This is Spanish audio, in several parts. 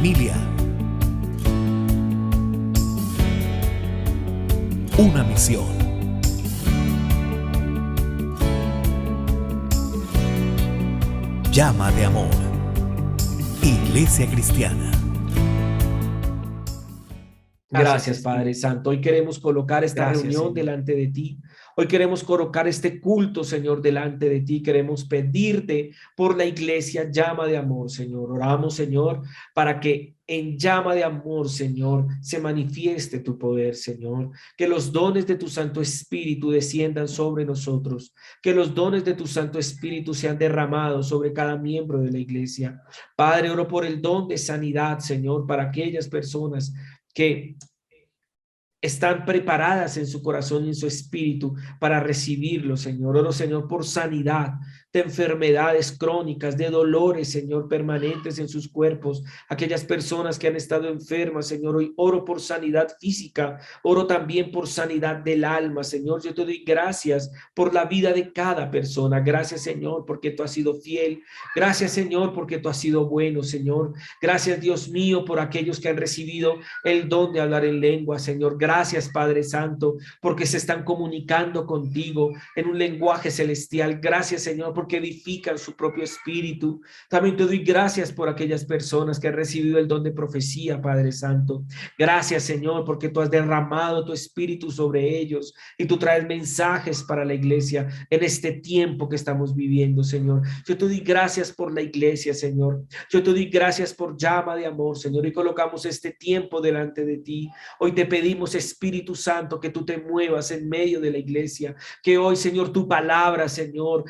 familia. Una misión. Llama de amor. Iglesia Cristiana. Gracias, Padre Santo. Hoy queremos colocar esta reunión Señor, delante de ti. Hoy queremos colocar este culto, Señor, delante de ti. Queremos pedirte por la iglesia Llama de Amor, Señor. Oramos, Señor, para que en Llama de Amor, Señor, se manifieste tu poder, Señor. Que los dones de tu Santo Espíritu desciendan sobre nosotros. Que los dones de tu Santo Espíritu sean derramados sobre cada miembro de la iglesia. Padre, oro por el don de sanidad, Señor, para aquellas personas que están preparadas en su corazón y en su espíritu para recibirlo, Señor. Oro, Señor, por sanidad de enfermedades crónicas, de dolores, Señor, permanentes en sus cuerpos. Aquellas personas que han estado enfermas, Señor, hoy oro por sanidad física, oro también por sanidad del alma, Señor. Yo te doy gracias por la vida de cada persona. Gracias, Señor, porque tú has sido fiel. Gracias, Señor, porque tú has sido bueno, Señor. Gracias, Dios mío, por aquellos que han recibido el don de hablar en lengua, Señor. Gracias, Padre Santo, porque se están comunicando contigo en un lenguaje celestial. Gracias, Señor, porque edifican su propio espíritu. También te doy gracias por aquellas personas que han recibido el don de profecía, Padre Santo. Gracias, Señor, porque tú has derramado tu espíritu sobre ellos y tú traes mensajes para la iglesia en este tiempo que estamos viviendo, Señor. Yo te doy gracias por la iglesia, Señor. Yo te doy gracias por Llama de Amor, Señor, y colocamos este tiempo delante de ti. Hoy te pedimos, Espíritu Santo, que tú te muevas en medio de la iglesia, que hoy, Señor, tu palabra, Señor,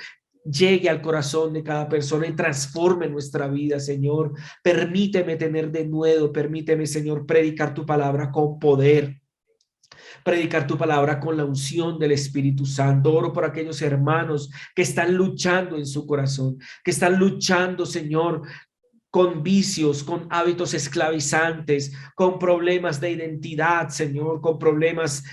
llegue al corazón de cada persona y transforme nuestra vida, Señor. Permíteme tener de nuevo, permíteme, Señor, predicar tu palabra con poder. Predicar tu palabra con la unción del Espíritu Santo. Oro por aquellos hermanos que están luchando en su corazón, que están luchando, Señor, con vicios, con hábitos esclavizantes, con problemas de identidad, Señor, con problemas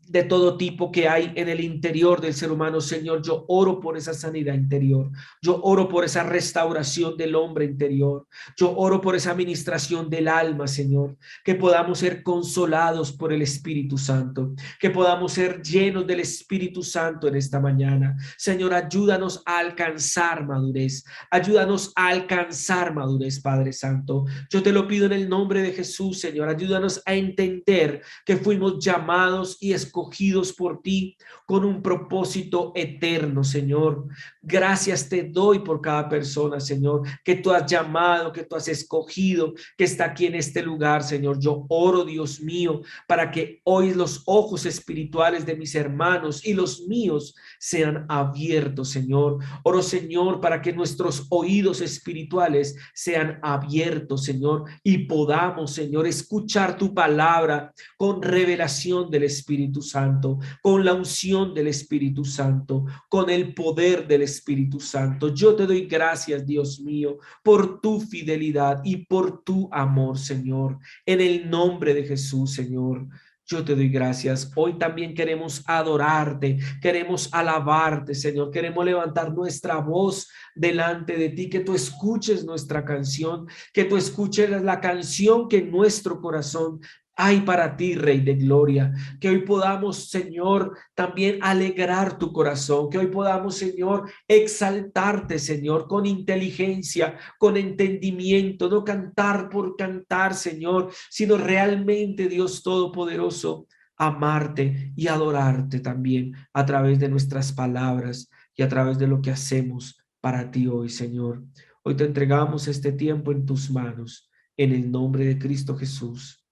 de todo tipo que hay en el interior del ser humano, Señor. Yo oro por esa sanidad interior. Yo oro por esa restauración del hombre interior. Yo oro por esa administración del alma, Señor. Que podamos ser consolados por el Espíritu Santo. Que podamos ser llenos del Espíritu Santo en esta mañana. Señor, ayúdanos a alcanzar madurez. Ayúdanos a alcanzar madurez, Padre Santo. Yo te lo pido en el nombre de Jesús, Señor. Ayúdanos a entender que fuimos llamados y escogidos por ti con un propósito eterno, Señor. Gracias te doy por cada persona, Señor, que tú has llamado, que tú has escogido, que está aquí en este lugar, Señor. Yo oro, Dios mío, para que hoy los ojos espirituales de mis hermanos y los míos sean abiertos, Señor. Oro, Señor, para que nuestros oídos espirituales sean abiertos, Señor, y podamos, Señor, escuchar tu palabra con revelación del Espíritu Santo, con la unción del Espíritu Santo, con el poder del Espíritu Santo. Yo te doy gracias, Dios mío, por tu fidelidad y por tu amor, Señor. En el nombre de Jesús, Señor, yo te doy gracias. Hoy también queremos adorarte, queremos alabarte, Señor. Queremos levantar nuestra voz delante de ti, que tú escuches nuestra canción, que tú escuches la canción que en nuestro corazón hay para ti, Rey de Gloria. Que hoy podamos, Señor, también alegrar tu corazón. Que hoy podamos, Señor, exaltarte, Señor, con inteligencia, con entendimiento. No cantar por cantar, Señor, sino realmente, Dios Todopoderoso, amarte y adorarte también a través de nuestras palabras y a través de lo que hacemos para ti hoy, Señor. Hoy te entregamos este tiempo en tus manos, en el nombre de Cristo Jesús.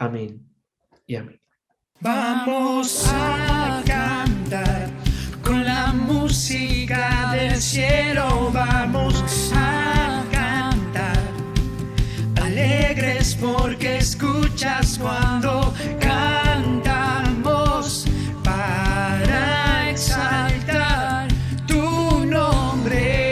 Amén y amén. Vamos a cantar con la música del cielo. Vamos a cantar alegres porque escuchas cuando cantamos para exaltar tu nombre.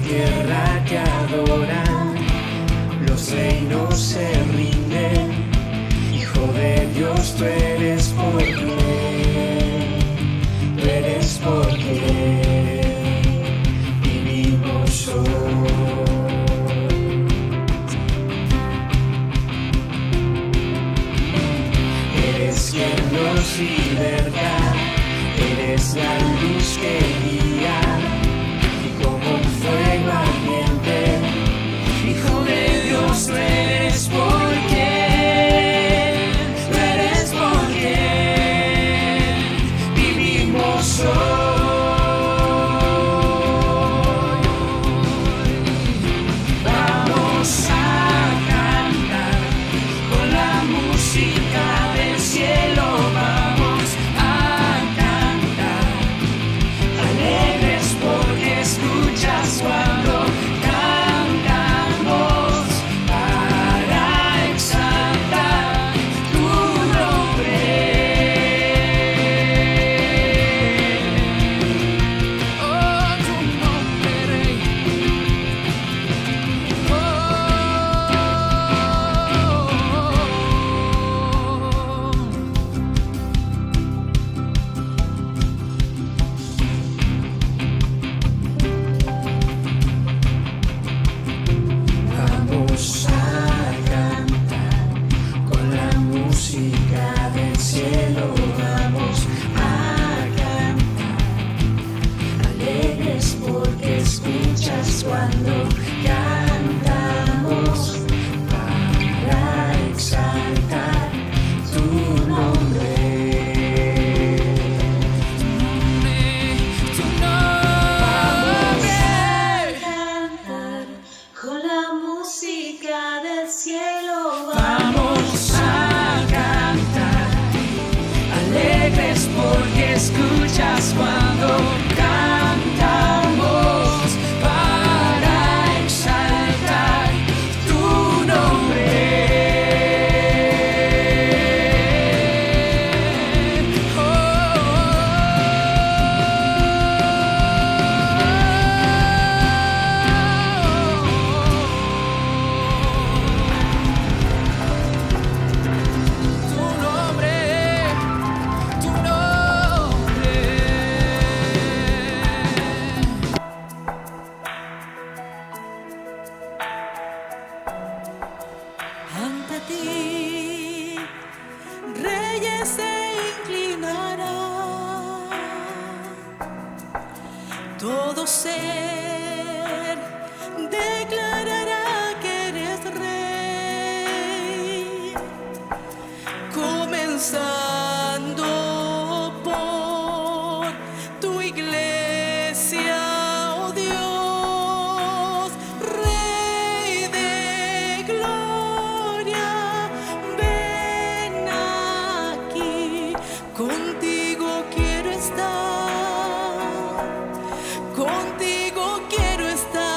tierra te adoran, los reinos se rinden. Hijo de Dios, tú eres porque vivimos hoy. Eres quien nos liberta, eres la luz que guía, y como un fuego ardiente, Hijo de Dios, tú eres porque vivimos hoy. Vamos a cantar con la música del cielo, vamos a cantar, alegres porque escuchas cuando cantamos para exaltar tu nombre. Oh, tu nombre. Vamos a cantar con la música del cielo, vamos a cantar, alegres porque escuchas cuando cantamos para exaltar tu nombre. Cantar con la música del cielo. Vamos a cantar, alegres porque escuchas cuando cantamos para exaltar tu nombre. Tu nombre, tu nombre. Ante ti, reyes se inclinarán, todo ser declarará que eres rey, comenzando por tu iglesia, oh Dios, Rey de gloria, ven aquí, contigo quiero estar, contigo quiero estar.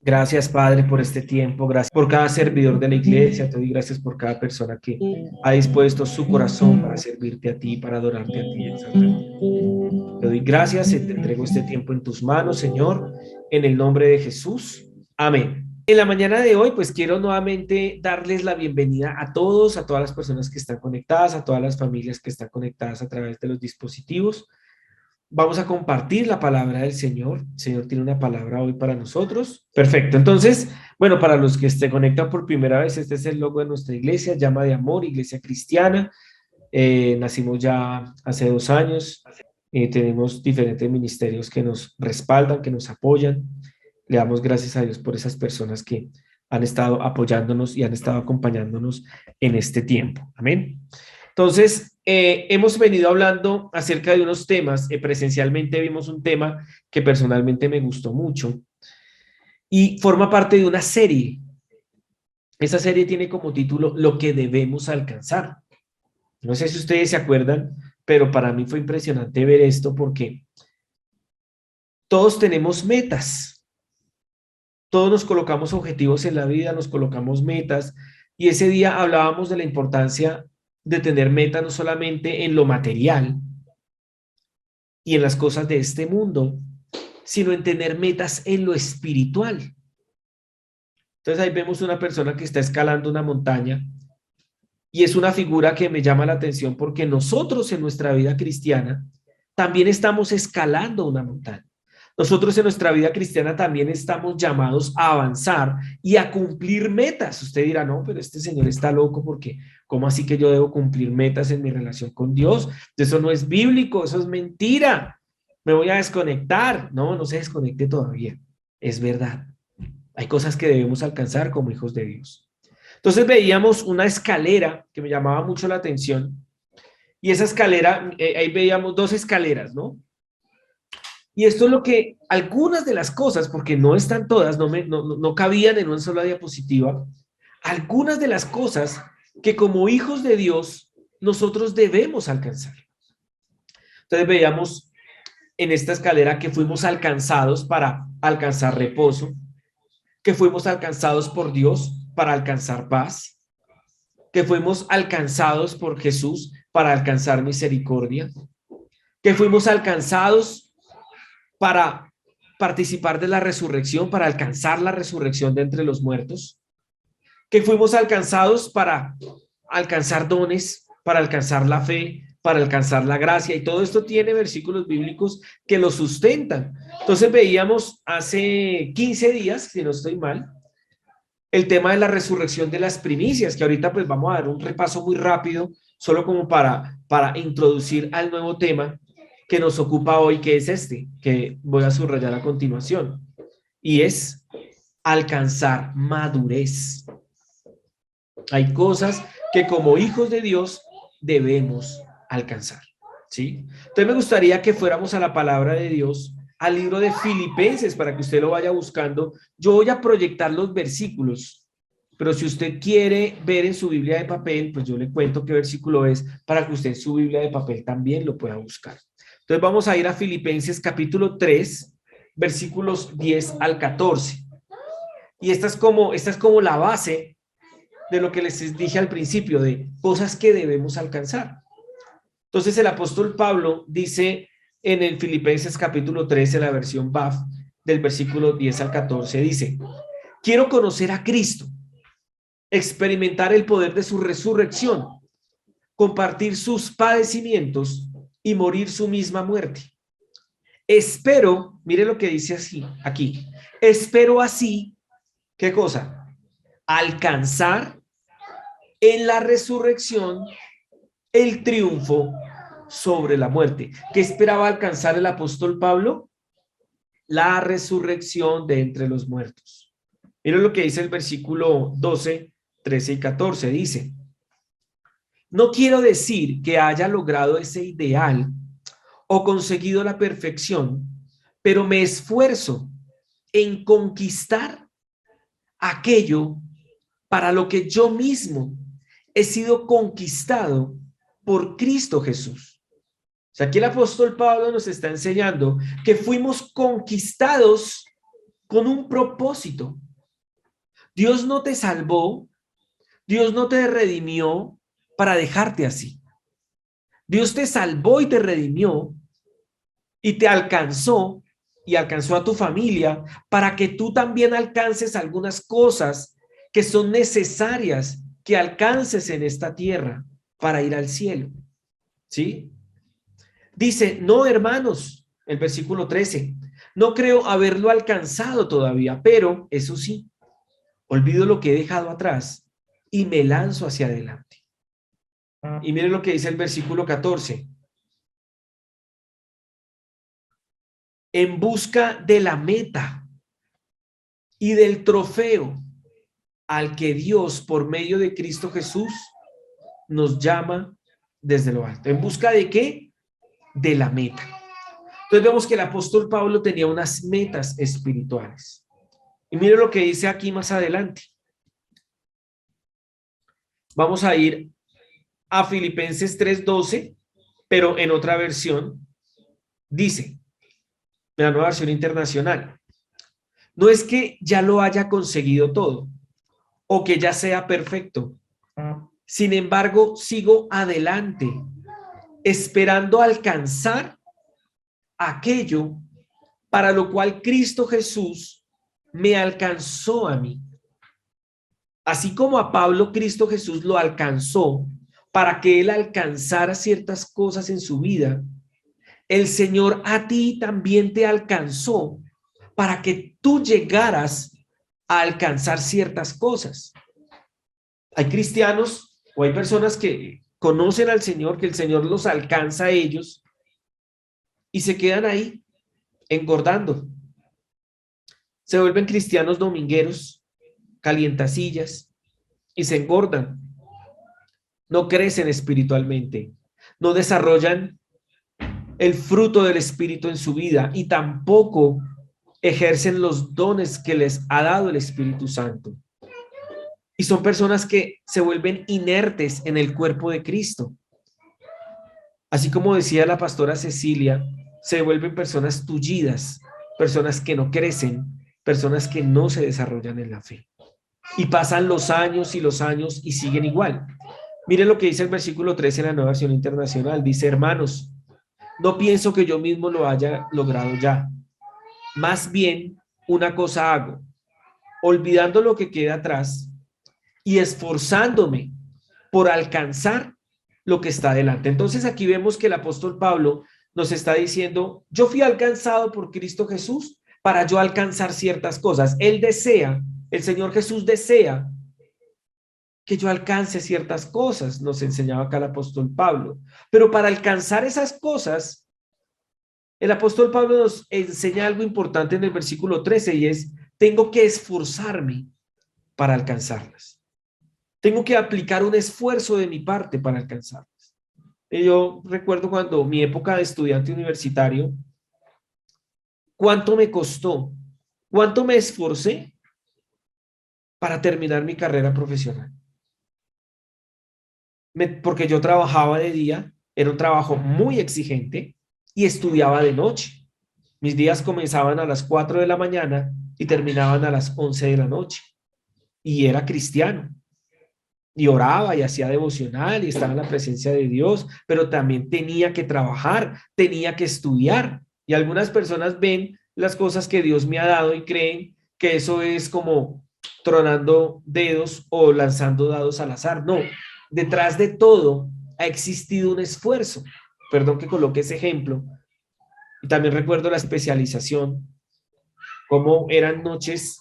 Gracias, Padre, por este tiempo. Gracias por cada servidor de la iglesia. Te doy gracias por cada persona que ha dispuesto su corazón para servirte a ti, para adorarte a ti, exaltarte. Te doy gracias y te entrego este tiempo en tus manos, Señor, en el nombre de Jesús. Amén. En la mañana de hoy, pues quiero nuevamente darles la bienvenida a todos, a todas las personas que están conectadas, a todas las familias que están conectadas a través de los dispositivos. Vamos a compartir la palabra del Señor. El Señor tiene una palabra hoy para nosotros. Perfecto. Entonces, bueno, para los que se conectan por primera vez, este es el logo de nuestra iglesia, Llama de Amor, Iglesia Cristiana. Nacimos ya hace 2 años. Tenemos diferentes ministerios que nos respaldan, que nos apoyan. Le damos gracias a Dios por esas personas que han estado apoyándonos y han estado acompañándonos en este tiempo. Amén. Entonces, hemos venido hablando acerca de unos temas. Presencialmente vimos un tema que personalmente me gustó mucho y forma parte de una serie. Esa serie tiene como título Lo que debemos alcanzar. No sé si ustedes se acuerdan, pero para mí fue impresionante ver esto porque todos tenemos metas. Todos nos colocamos objetivos en la vida, nos colocamos metas y ese día hablábamos de la importancia de tener metas no solamente en lo material y en las cosas de este mundo, sino en tener metas en lo espiritual. Entonces ahí vemos una persona que está escalando una montaña y es una figura que me llama la atención porque nosotros en nuestra vida cristiana también estamos escalando una montaña. Nosotros en nuestra vida cristiana también estamos llamados a avanzar y a cumplir metas. Usted dirá, no, pero este señor está loco porque ¿cómo así que yo debo cumplir metas en mi relación con Dios? Eso no es bíblico, eso es mentira. Me voy a desconectar. No, no se desconecte todavía. Es verdad. Hay cosas que debemos alcanzar como hijos de Dios. Entonces veíamos una escalera que me llamaba mucho la atención. Y esa escalera, ahí veíamos 2 escaleras, ¿no? Y esto es lo que algunas de las cosas, porque no están todas, no cabían en una sola diapositiva, algunas de las cosas que como hijos de Dios nosotros debemos alcanzar. Entonces veíamos en esta escalera que fuimos alcanzados para alcanzar reposo, que fuimos alcanzados por Dios para alcanzar paz, que fuimos alcanzados por Jesús para alcanzar misericordia, que fuimos alcanzados para participar de la resurrección, para alcanzar la resurrección de entre los muertos, que fuimos alcanzados para alcanzar dones, para alcanzar la fe, para alcanzar la gracia, y todo esto tiene versículos bíblicos que lo sustentan. Entonces veíamos hace 15 días, si no estoy mal, el tema de la resurrección de las primicias, que ahorita pues vamos a dar un repaso muy rápido, solo como para introducir al nuevo tema que nos ocupa hoy, que es este, que voy a subrayar a continuación, y es alcanzar madurez. Hay cosas que como hijos de Dios debemos alcanzar, ¿sí? Entonces me gustaría que fuéramos a la palabra de Dios, al libro de Filipenses, para que usted lo vaya buscando. Yo voy a proyectar los versículos, pero si usted quiere ver en su Biblia de papel, pues yo le cuento qué versículo es, para que usted en su Biblia de papel también lo pueda buscar. Entonces vamos a ir a Filipenses capítulo 3, versículos 10 al 14. Y esta es como la base de lo que les dije al principio, de cosas que debemos alcanzar. Entonces el apóstol Pablo dice en el Filipenses capítulo 3, en la versión BAF, del versículo 10 al 14, dice: quiero conocer a Cristo, experimentar el poder de su resurrección, compartir sus padecimientos y morir su misma muerte. Espero, mire lo que dice así, aquí, espero así, ¿qué cosa? Alcanzar en la resurrección el triunfo sobre la muerte. ¿Qué esperaba alcanzar el apóstol Pablo? La resurrección de entre los muertos. Mire lo que dice el versículo 12, 13 y 14, dice: no quiero decir que haya logrado ese ideal o conseguido la perfección, pero me esfuerzo en conquistar aquello para lo que yo mismo he sido conquistado por Cristo Jesús. O sea, aquí el apóstol Pablo nos está enseñando que fuimos conquistados con un propósito. Dios no te salvó, Dios no te redimió para dejarte así. Dios te salvó y te redimió y te alcanzó y alcanzó a tu familia para que tú también alcances algunas cosas que son necesarias que alcances en esta tierra para ir al cielo. ¿Sí? Dice, no, hermanos, el versículo 13, no creo haberlo alcanzado todavía, pero eso sí, olvido lo que he dejado atrás y me lanzo hacia adelante. Y miren lo que dice el versículo 14. En busca de la meta y del trofeo al que Dios, por medio de Cristo Jesús, nos llama desde lo alto. ¿En busca de qué? De la meta. Entonces vemos que el apóstol Pablo tenía unas metas espirituales. Y miren lo que dice aquí más adelante. Vamos a ir a Filipenses 3:12, pero en otra versión. Dice, en la Nueva Versión Internacional, no es que ya lo haya conseguido todo o que ya sea perfecto. Sin embargo, sigo adelante, esperando alcanzar aquello para lo cual Cristo Jesús me alcanzó a mí. Así como a Pablo, Cristo Jesús lo alcanzó para que él alcanzara ciertas cosas en su vida, el Señor a ti también te alcanzó para que tú llegaras a alcanzar ciertas cosas. Hay cristianos o hay personas que conocen al Señor, que el Señor los alcanza a ellos y se quedan ahí engordando. Se vuelven cristianos domingueros, calientasillas y se engordan. No crecen espiritualmente, no desarrollan el fruto del Espíritu en su vida y tampoco ejercen los dones que les ha dado el Espíritu Santo. Y son personas que se vuelven inertes en el cuerpo de Cristo. Así como decía la pastora Cecilia, se vuelven personas tullidas, personas que no crecen, personas que no se desarrollan en la fe. Y pasan los años y siguen igual. Miren lo que dice el versículo 13 en la Nueva Versión Internacional. Dice, hermanos, no pienso que yo mismo lo haya logrado ya. Más bien, una cosa hago, olvidando lo que queda atrás y esforzándome por alcanzar lo que está delante. Entonces aquí vemos que el apóstol Pablo nos está diciendo, yo fui alcanzado por Cristo Jesús para yo alcanzar ciertas cosas. Él desea, el Señor Jesús desea que yo alcance ciertas cosas, nos enseñaba acá el apóstol Pablo. Pero para alcanzar esas cosas, el apóstol Pablo nos enseña algo importante en el versículo 13 y es, tengo que esforzarme para alcanzarlas. Tengo que aplicar un esfuerzo de mi parte para alcanzarlas. Y yo recuerdo cuando mi época de estudiante universitario, ¿cuánto me costó? ¿Cuánto me esforcé para terminar mi carrera profesional? Porque yo trabajaba de día, era un trabajo muy exigente y estudiaba de noche. Mis días comenzaban a las 4 de la mañana y terminaban a las 11 de la noche. Y era cristiano. Y oraba y hacía devocional y estaba en la presencia de Dios, pero también tenía que trabajar, tenía que estudiar. Y algunas personas ven las cosas que Dios me ha dado y creen que eso es como tronando dedos o lanzando dados al azar. No, detrás de todo ha existido un esfuerzo. Perdón que coloque ese ejemplo. Y también recuerdo la especialización, cómo eran noches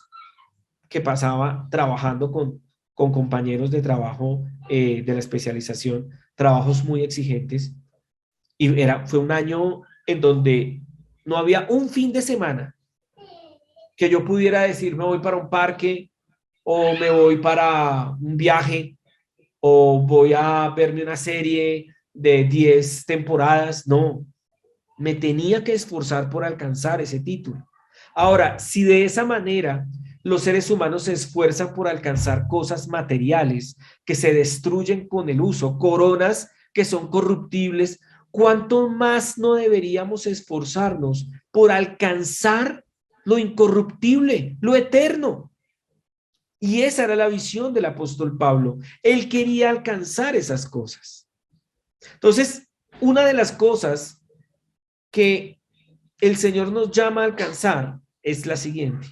que pasaba trabajando con compañeros de trabajo de la especialización, trabajos muy exigentes. Y fue un año en donde no había un fin de semana que yo pudiera decir me voy para un parque o me voy para un viaje o voy a verme una serie de 10 temporadas. No, me tenía que esforzar por alcanzar ese título. Ahora, si de esa manera los seres humanos se esfuerzan por alcanzar cosas materiales que se destruyen con el uso, coronas que son corruptibles, ¿cuánto más no deberíamos esforzarnos por alcanzar lo incorruptible, lo eterno. Y esa era la visión del apóstol Pablo. Él quería alcanzar esas cosas. Entonces, una de las cosas que el Señor nos llama a alcanzar es la siguiente: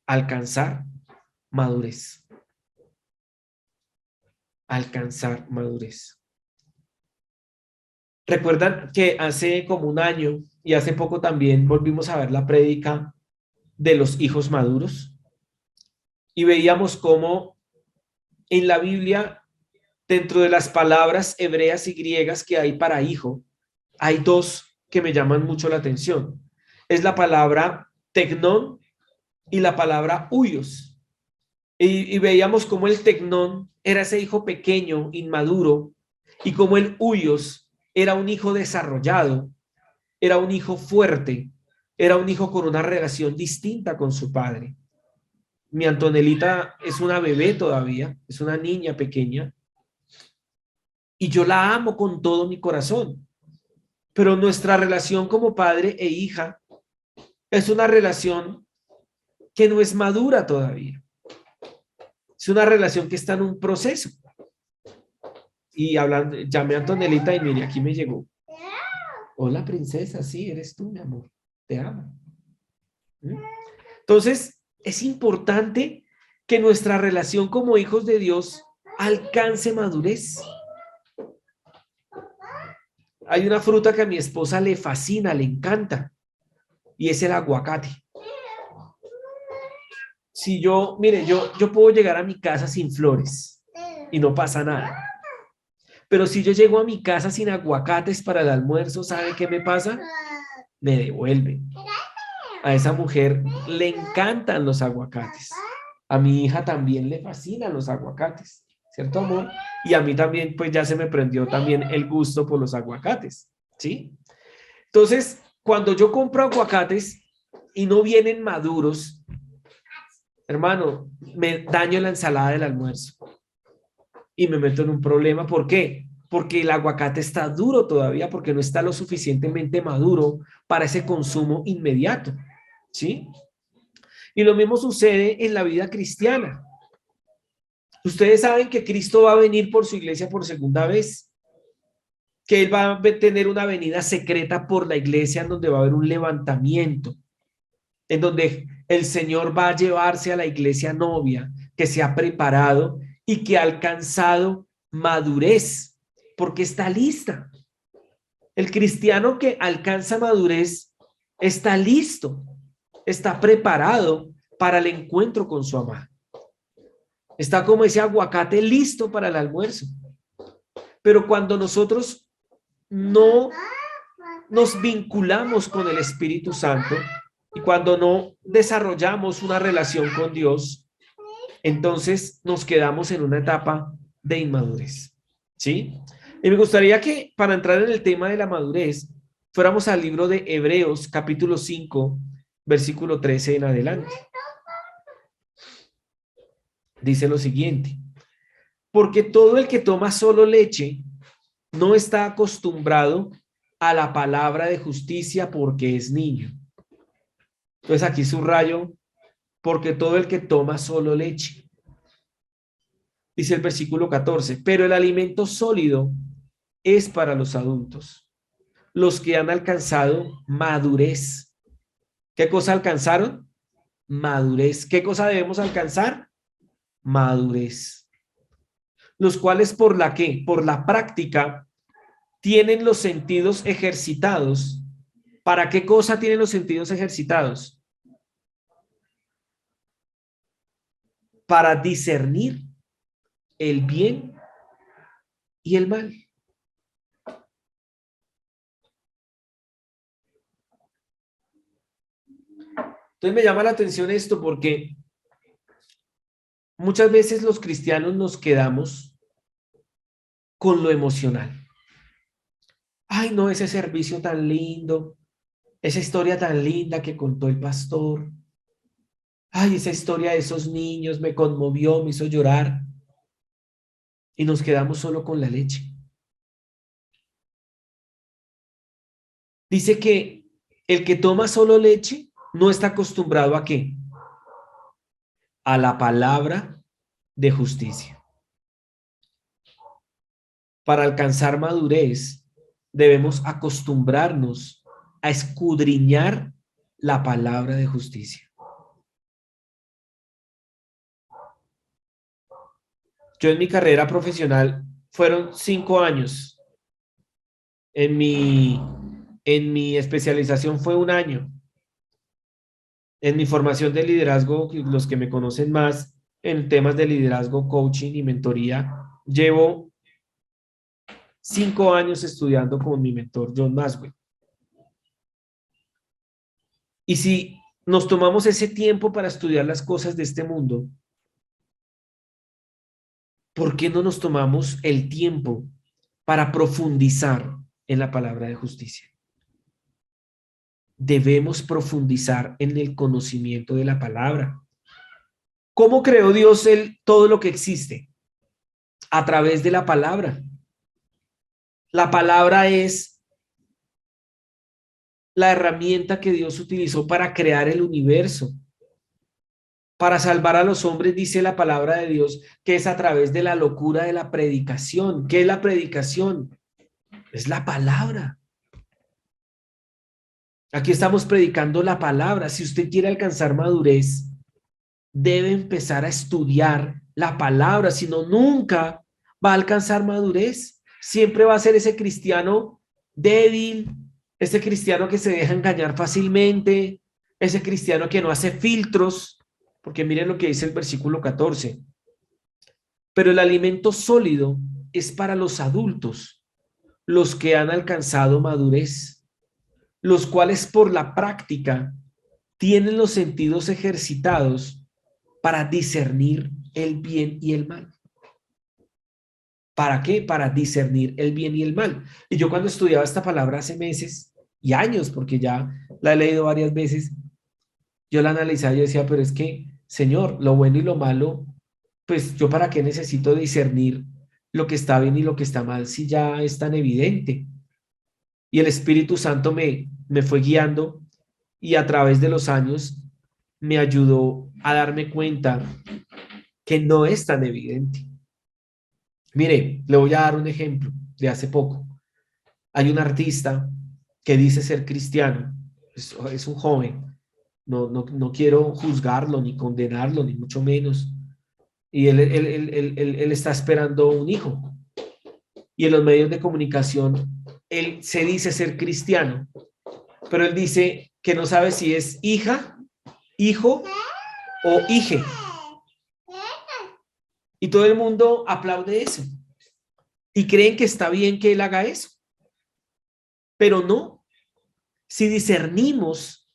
alcanzar madurez. Alcanzar madurez. ¿Recuerdan que hace como un año y hace poco también volvimos a ver la prédica de los hijos maduros? Y veíamos cómo en la Biblia, dentro de las palabras hebreas y griegas que hay para hijo, hay dos que me llaman mucho la atención. Es la palabra tecnón y la palabra huios. Y veíamos cómo el tecnón era ese hijo pequeño, inmaduro, y cómo el huios era un hijo desarrollado, era un hijo fuerte, era un hijo con una relación distinta con su padre. Mi Antonelita es una bebé todavía, es una niña pequeña, y yo la amo con todo mi corazón, pero nuestra relación como padre e hija es una relación que no es madura todavía. Es una relación que está en un proceso. Y hablando, llamé a Antonelita y mire, aquí me llegó. Hola, princesa, sí, eres tú, mi amor. Te amo. Entonces, es importante que nuestra relación como hijos de Dios alcance madurez. Hay una fruta que a mi esposa le fascina, le encanta, y es el aguacate. Si yo, mire, yo puedo llegar a mi casa sin flores y no pasa nada. Pero si yo llego a mi casa sin aguacates para el almuerzo, ¿sabe qué me pasa? Me devuelven. A esa mujer le encantan los aguacates. A mi hija también le fascinan los aguacates, ¿cierto, amor? Y a mí también, pues ya se me prendió también el gusto por los aguacates, ¿sí? Entonces, cuando yo compro aguacates y no vienen maduros, hermano, me daño la ensalada del almuerzo y me meto en un problema. ¿Por qué? Porque el aguacate está duro todavía, porque no está lo suficientemente maduro para ese consumo inmediato, ¿sí? Y lo mismo sucede en la vida cristiana. Ustedes saben que Cristo va a venir por su iglesia por segunda vez, que Él va a tener una venida secreta por la iglesia en donde va a haber un levantamiento, en donde el Señor va a llevarse a la iglesia novia que se ha preparado y que ha alcanzado madurez, porque está lista. El cristiano que alcanza madurez está listo, está preparado para el encuentro con su amado. Está como ese aguacate listo para el almuerzo. Pero cuando nosotros no nos vinculamos con el Espíritu Santo y cuando no desarrollamos una relación con Dios, entonces nos quedamos en una etapa de inmadurez, ¿sí? Y me gustaría que para entrar en el tema de la madurez, fuéramos al libro de Hebreos, capítulo 5, versículo 13 en adelante. Dice lo siguiente: porque todo el que toma solo leche no está acostumbrado a la palabra de justicia porque es niño. Entonces aquí subrayo, porque todo el que toma solo leche. Dice el versículo 14, pero el alimento sólido es para los adultos, los que han alcanzado madurez. ¿Qué cosa alcanzaron? Madurez. ¿Qué cosa debemos alcanzar? Madurez. Los cuales por la ¿qué? Por la práctica tienen los sentidos ejercitados. ¿Para qué cosa tienen los sentidos ejercitados? Para discernir el bien y el mal. Entonces me llama la atención esto porque muchas veces los cristianos nos quedamos con lo emocional. Ay, no, ese servicio tan lindo, esa historia tan linda que contó el pastor. Ay, esa historia de esos niños me conmovió, me hizo llorar. Y nos quedamos solo con la leche. Dice que el que toma solo leche no está acostumbrado ¿a qué? A la palabra de justicia. Para alcanzar madurez, debemos acostumbrarnos a escudriñar la palabra de justicia. Yo en mi carrera profesional fueron 5 años. En mi especialización fue 1 año. En mi formación de liderazgo, los que me conocen más en temas de liderazgo, coaching y mentoría, llevo 5 años estudiando con mi mentor John Maxwell. Y si nos tomamos ese tiempo para estudiar las cosas de este mundo, ¿por qué no nos tomamos el tiempo para profundizar en la palabra de justicia? Debemos profundizar en el conocimiento de la palabra. ¿Cómo creó Dios todo lo que existe? A través de la palabra. La palabra es la herramienta que Dios utilizó para crear el universo. Para salvar a los hombres, dice la palabra de Dios, que es a través de la locura de la predicación. ¿Qué es la predicación? Es la palabra. Aquí estamos predicando la palabra. Si usted quiere alcanzar madurez, debe empezar a estudiar la palabra, si no, nunca va a alcanzar madurez. Siempre va a ser ese cristiano débil, ese cristiano que se deja engañar fácilmente, ese cristiano que no hace filtros, porque miren lo que dice el versículo 14. Pero el alimento sólido es para los adultos, los que han alcanzado madurez, los cuales por la práctica tienen los sentidos ejercitados para discernir el bien y el mal. ¿Para qué? Para discernir el bien y el mal. Y yo cuando estudiaba esta palabra hace meses y años, porque ya la he leído varias veces, yo la analizaba y decía, pero es que, Señor, lo bueno y lo malo, pues yo para qué necesito discernir lo que está bien y lo que está mal si ya es tan evidente. Y el Espíritu Santo me fue guiando y a través de los años me ayudó a darme cuenta que no es tan evidente. Mire, le voy a dar un ejemplo de hace poco. Hay un artista que dice ser cristiano, es un joven, no quiero juzgarlo ni condenarlo, ni mucho menos. Y él está esperando un hijo. Y en los medios de comunicación, él se dice ser cristiano, pero él dice que no sabe si es hija, hijo o hije. Y todo el mundo aplaude eso. Y creen que está bien que él haga eso. Pero no. Si discernimos,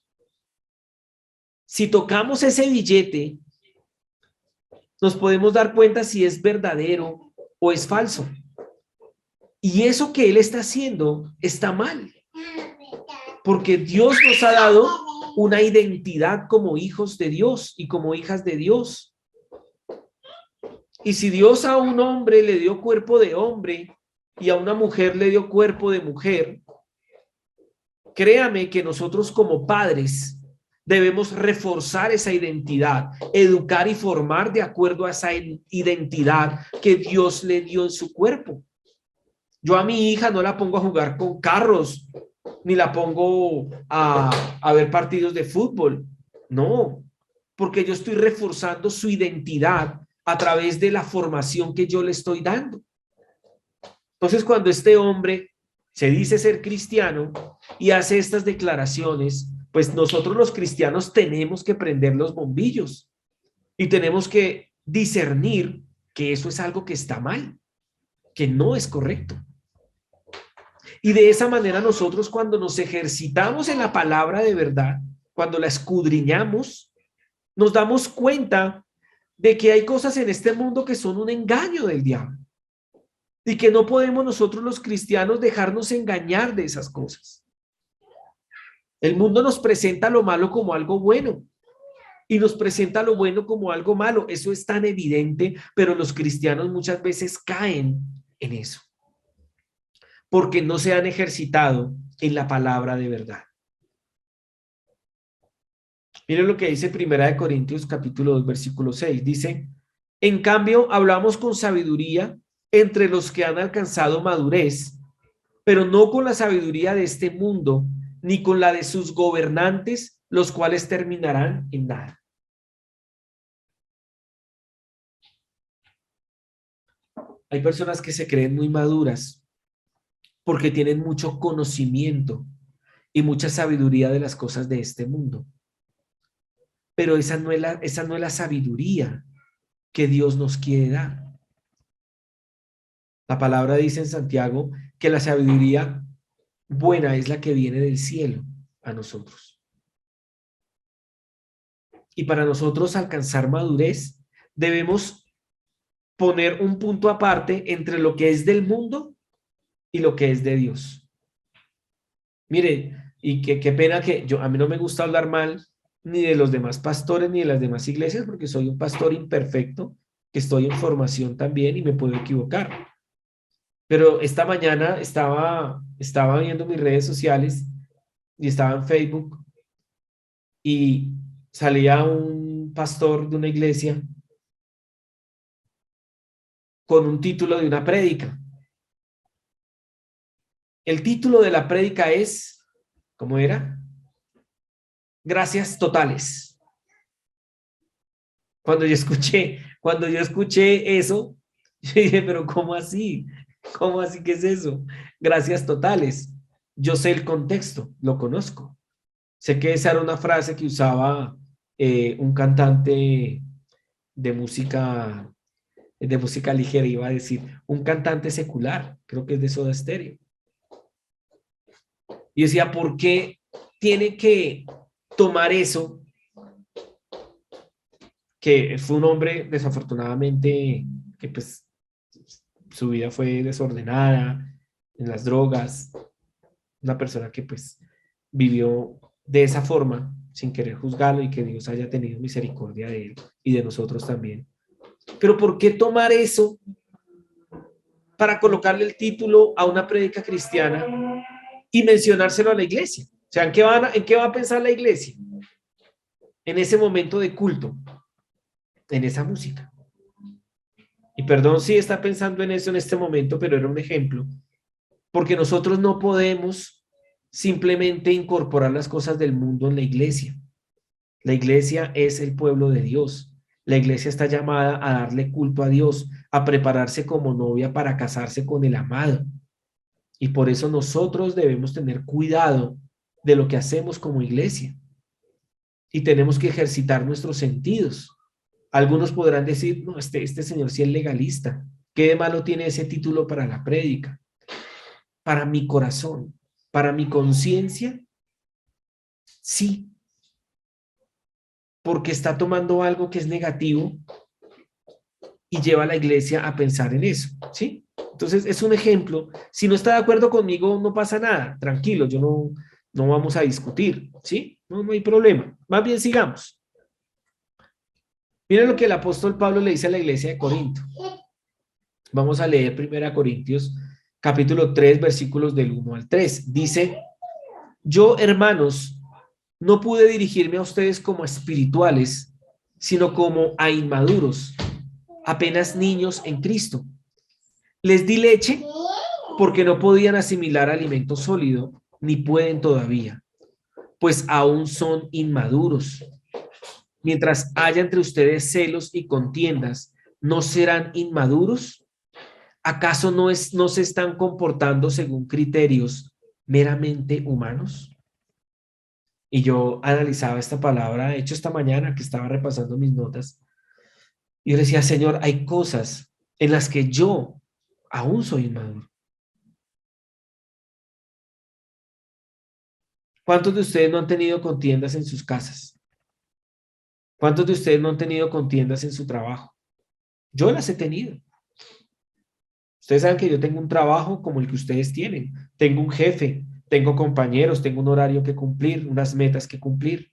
si tocamos ese billete, nos podemos dar cuenta si es verdadero o es falso. Y eso que él está haciendo está mal. Porque Dios nos ha dado una identidad como hijos de Dios y como hijas de Dios. Y si Dios a un hombre le dio cuerpo de hombre y a una mujer le dio cuerpo de mujer, créame que nosotros como padres debemos reforzar esa identidad, educar y formar de acuerdo a esa identidad que Dios le dio en su cuerpo. Yo a mi hija no la pongo a jugar con carros, ni la pongo a ver partidos de fútbol. No, porque yo estoy reforzando su identidad a través de la formación que yo le estoy dando. Entonces, cuando este hombre se dice ser cristiano y hace estas declaraciones, pues nosotros los cristianos tenemos que prender los bombillos y tenemos que discernir que eso es algo que está mal, que no es correcto. Y de esa manera nosotros, cuando nos ejercitamos en la palabra de verdad, cuando la escudriñamos, nos damos cuenta de que hay cosas en este mundo que son un engaño del diablo y que no podemos nosotros los cristianos dejarnos engañar de esas cosas. El mundo nos presenta lo malo como algo bueno y nos presenta lo bueno como algo malo. Eso es tan evidente, pero los cristianos muchas veces caen en eso porque no se han ejercitado en la palabra de verdad. Miren lo que dice Primera de Corintios capítulo 2 versículo 6. Dice, en cambio, hablamos con sabiduría entre los que han alcanzado madurez, pero no con la sabiduría de este mundo, ni con la de sus gobernantes, los cuales terminarán en nada. Hay personas que se creen muy maduras porque tienen mucho conocimiento y mucha sabiduría de las cosas de este mundo. Pero esa no es la sabiduría que Dios nos quiere dar. La palabra dice en Santiago que la sabiduría buena es la que viene del cielo a nosotros. Y para nosotros alcanzar madurez, debemos poner un punto aparte entre lo que es del mundo y lo que es de Dios. Mire, y qué pena que a mí no me gusta hablar mal ni de los demás pastores ni de las demás iglesias, porque soy un pastor imperfecto, que estoy en formación también y me puedo equivocar. Pero esta mañana estaba viendo mis redes sociales y estaba en Facebook y salía un pastor de una iglesia con un título de una prédica. El título de la prédica es, ¿cómo era? Gracias totales. Cuando yo escuché eso, yo dije, pero ¿cómo así? ¿Cómo así? ¿Qué es eso? Gracias totales. Yo sé el contexto, lo conozco. Sé que esa era una frase que usaba un cantante de música ligera, iba a decir, un cantante secular, creo que es de Soda Stereo. Y decía, ¿por qué tiene que tomar eso? Que fue un hombre desafortunadamente que pues su vida fue desordenada en las drogas, una persona que pues vivió de esa forma sin querer juzgarlo y que Dios haya tenido misericordia de él y de nosotros también. Pero ¿por qué tomar eso para colocarle el título a una prédica cristiana y mencionárselo a la iglesia? O sea, ¿en qué va a pensar la iglesia? En ese momento de culto, en esa música. Y perdón si está pensando en eso en este momento, pero era un ejemplo. Porque nosotros no podemos simplemente incorporar las cosas del mundo en la iglesia. La iglesia es el pueblo de Dios. La iglesia está llamada a darle culto a Dios, a prepararse como novia para casarse con el amado. Y por eso nosotros debemos tener cuidado de lo que hacemos como iglesia. Y tenemos que ejercitar nuestros sentidos. Algunos podrán decir, no, este señor sí es legalista. ¿Qué de malo tiene ese título para la prédica? Para mi corazón, para mi conciencia, sí. Porque está tomando algo que es negativo y lleva a la iglesia a pensar en eso, ¿sí? Entonces, es un ejemplo. Si no está de acuerdo conmigo, no pasa nada. Tranquilo, no vamos a discutir, ¿sí? No hay problema. Más bien sigamos. Miren lo que el apóstol Pablo le dice a la iglesia de Corinto. Vamos a leer 1 Corintios, capítulo 3, versículos del 1 al 3. Dice, yo, hermanos, no pude dirigirme a ustedes como a espirituales, sino como a inmaduros, apenas niños en Cristo. Les di leche porque no podían asimilar alimento sólido, ni pueden todavía, pues aún son inmaduros. Mientras haya entre ustedes celos y contiendas, ¿no serán inmaduros? ¿Acaso no se están comportando según criterios meramente humanos? Y yo analizaba esta palabra, de hecho esta mañana que estaba repasando mis notas, y yo le decía, Señor, hay cosas en las que yo aún soy inmaduro. ¿Cuántos de ustedes no han tenido contiendas en sus casas? ¿Cuántos de ustedes no han tenido contiendas en su trabajo? Yo las he tenido. Ustedes saben que yo tengo un trabajo como el que ustedes tienen. Tengo un jefe, tengo compañeros, tengo un horario que cumplir, unas metas que cumplir.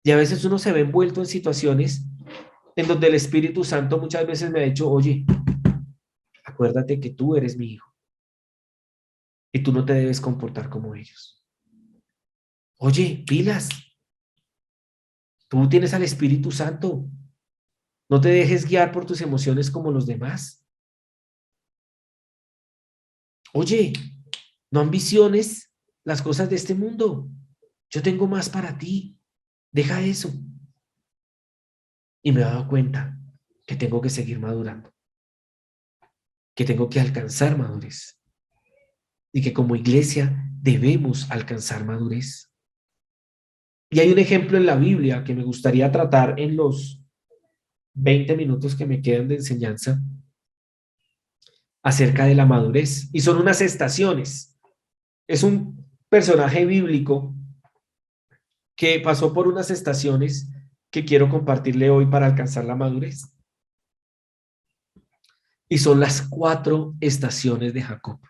Y a veces uno se ve envuelto en situaciones en donde el Espíritu Santo muchas veces me ha dicho, oye, acuérdate que tú eres mi hijo y tú no te debes comportar como ellos. Oye, pilas. Tú tienes al Espíritu Santo. No te dejes guiar por tus emociones como los demás. Oye, no ambiciones las cosas de este mundo. Yo tengo más para ti. Deja eso. Y me he dado cuenta que tengo que seguir madurando, que tengo que alcanzar madurez y que como iglesia debemos alcanzar madurez. Y hay un ejemplo en la Biblia que me gustaría tratar en los 20 minutos que me quedan de enseñanza acerca de la madurez. Y son unas estaciones. Es un personaje bíblico que pasó por unas estaciones que quiero compartirle hoy para alcanzar la madurez. Y son las 4 estaciones de Jacob.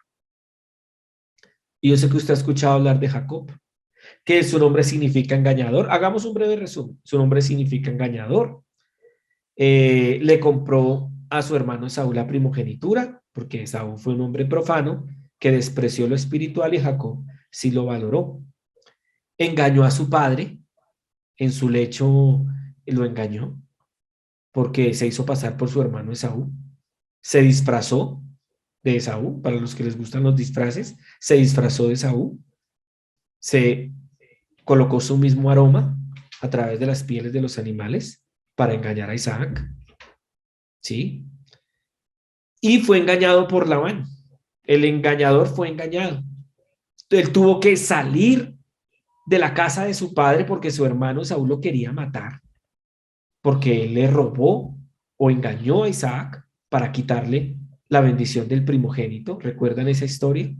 Y yo sé que usted ha escuchado hablar de Jacob, que su nombre significa engañador. Hagamos un breve resumen. Su nombre significa engañador. Le compró a su hermano Esaú la primogenitura, porque Esaú fue un hombre profano que despreció lo espiritual y Jacob sí lo valoró. Engañó a su padre, en su lecho lo engañó, porque se hizo pasar por su hermano Esaú. Se disfrazó de Esaú, para los que les gustan los disfraces, se disfrazó de Esaú, se colocó su mismo aroma a través de las pieles de los animales para engañar a Isaac, ¿sí? Y fue engañado por Labán. El engañador fue engañado. Él tuvo que salir de la casa de su padre porque su hermano Esaú lo quería matar, porque él le robó o engañó a Isaac para quitarle la bendición del primogénito. ¿Recuerdan esa historia?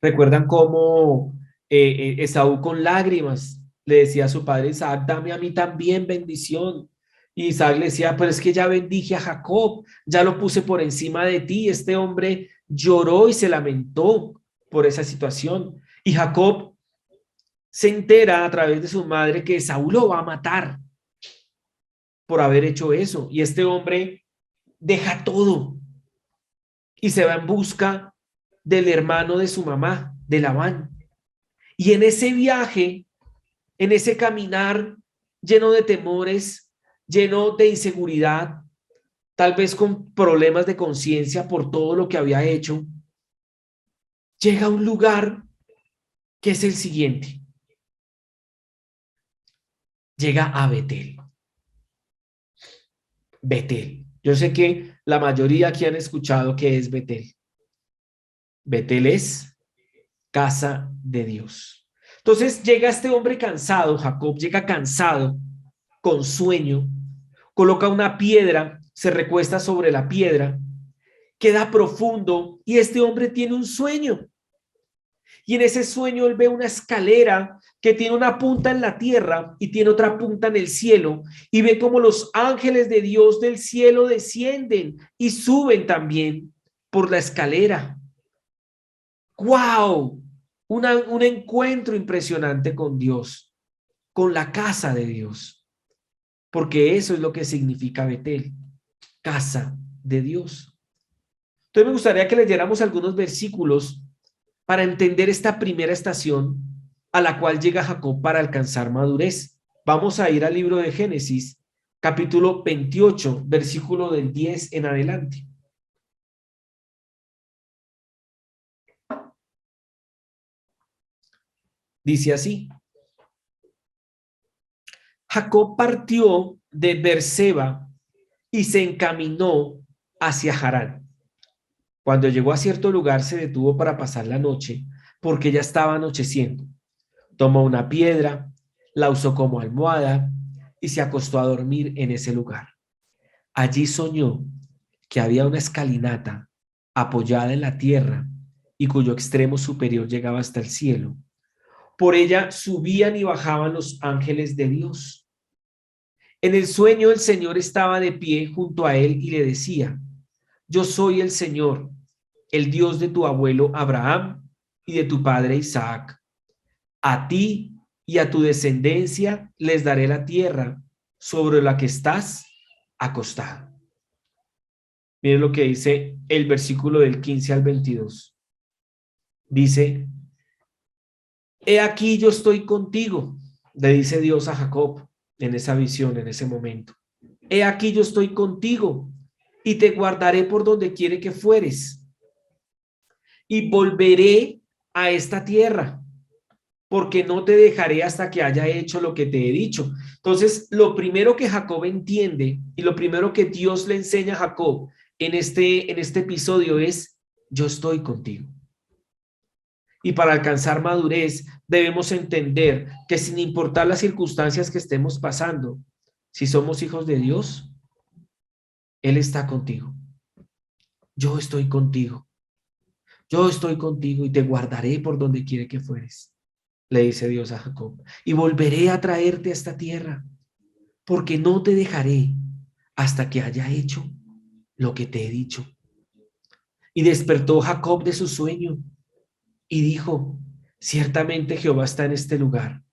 ¿Recuerdan cómo Esaú con lágrimas le decía a su padre Isaac, dame a mí también bendición? Y Isaac le decía, pero es que ya bendije a Jacob, ya lo puse por encima de ti. Este hombre lloró y se lamentó por esa situación. Y Jacob se entera a través de su madre que Esaú lo va a matar por haber hecho eso. Y este hombre deja todo y se va en busca del hermano de su mamá, de Labán. Y en ese viaje, en ese caminar lleno de temores, lleno de inseguridad, tal vez con problemas de conciencia por todo lo que había hecho, llega a un lugar que es el siguiente. Llega a Betel. Betel. Yo sé que la mayoría aquí han escuchado qué es Betel. Betel es casa de Dios. Entonces llega este hombre cansado, Jacob llega cansado, con sueño, coloca una piedra, se recuesta sobre la piedra, queda profundo y este hombre tiene un sueño. Y en ese sueño él ve una escalera que tiene una punta en la tierra y tiene otra punta en el cielo, y ve como los ángeles de Dios del cielo descienden y suben también por la escalera. ¡Wow! Un encuentro impresionante con Dios, con la casa de Dios, porque eso es lo que significa Betel, casa de Dios. Entonces me gustaría que leyéramos algunos versículos para entender esta primera estación a la cual llega Jacob para alcanzar madurez. Vamos a ir al libro de Génesis, capítulo 28, versículo del 10 en adelante. Dice así: Jacob partió de Beerseba y se encaminó hacia Harán. Cuando llegó a cierto lugar se detuvo para pasar la noche, porque ya estaba anocheciendo. Tomó una piedra, la usó como almohada y se acostó a dormir en ese lugar. Allí soñó que había una escalinata apoyada en la tierra y cuyo extremo superior llegaba hasta el cielo. Por ella subían y bajaban los ángeles de Dios. En el sueño el Señor estaba de pie junto a él y le decía: yo soy el Señor, el Dios de tu abuelo Abraham y de tu padre Isaac. A ti y a tu descendencia les daré la tierra sobre la que estás acostado. Miren lo que dice el versículo del 15 al 22. Dice: he aquí yo estoy contigo, le dice Dios a Jacob. en esa visión, en ese momento. He aquí yo estoy contigo y te guardaré por donde quiere que fueres. Y volveré a esta tierra, porque no te dejaré hasta que haya hecho lo que te he dicho. Entonces, lo primero que Jacob entiende y lo primero que Dios le enseña a Jacob en este episodio es: yo estoy contigo. Y para alcanzar madurez debemos entender que sin importar las circunstancias que estemos pasando, si somos hijos de Dios, Él está contigo. Yo estoy contigo. Yo estoy contigo y te guardaré por donde quiere que fueres, le dice Dios a Jacob. Y volveré a traerte a esta tierra, porque no te dejaré hasta que haya hecho lo que te he dicho. Y despertó Jacob de su sueño y dijo: ciertamente Jehová está en este lugar,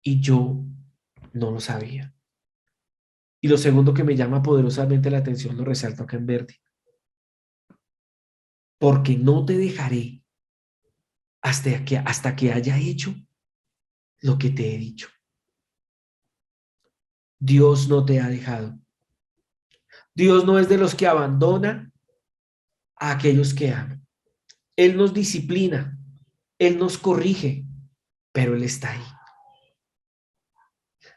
y yo no lo sabía. Y lo segundo que me llama poderosamente la atención, lo resalto acá en verde: porque no te dejaré hasta que haya hecho lo que te he dicho. Dios no te ha dejado. Dios no es de los que abandona a aquellos que aman. Él nos disciplina, Él nos corrige, pero Él está ahí.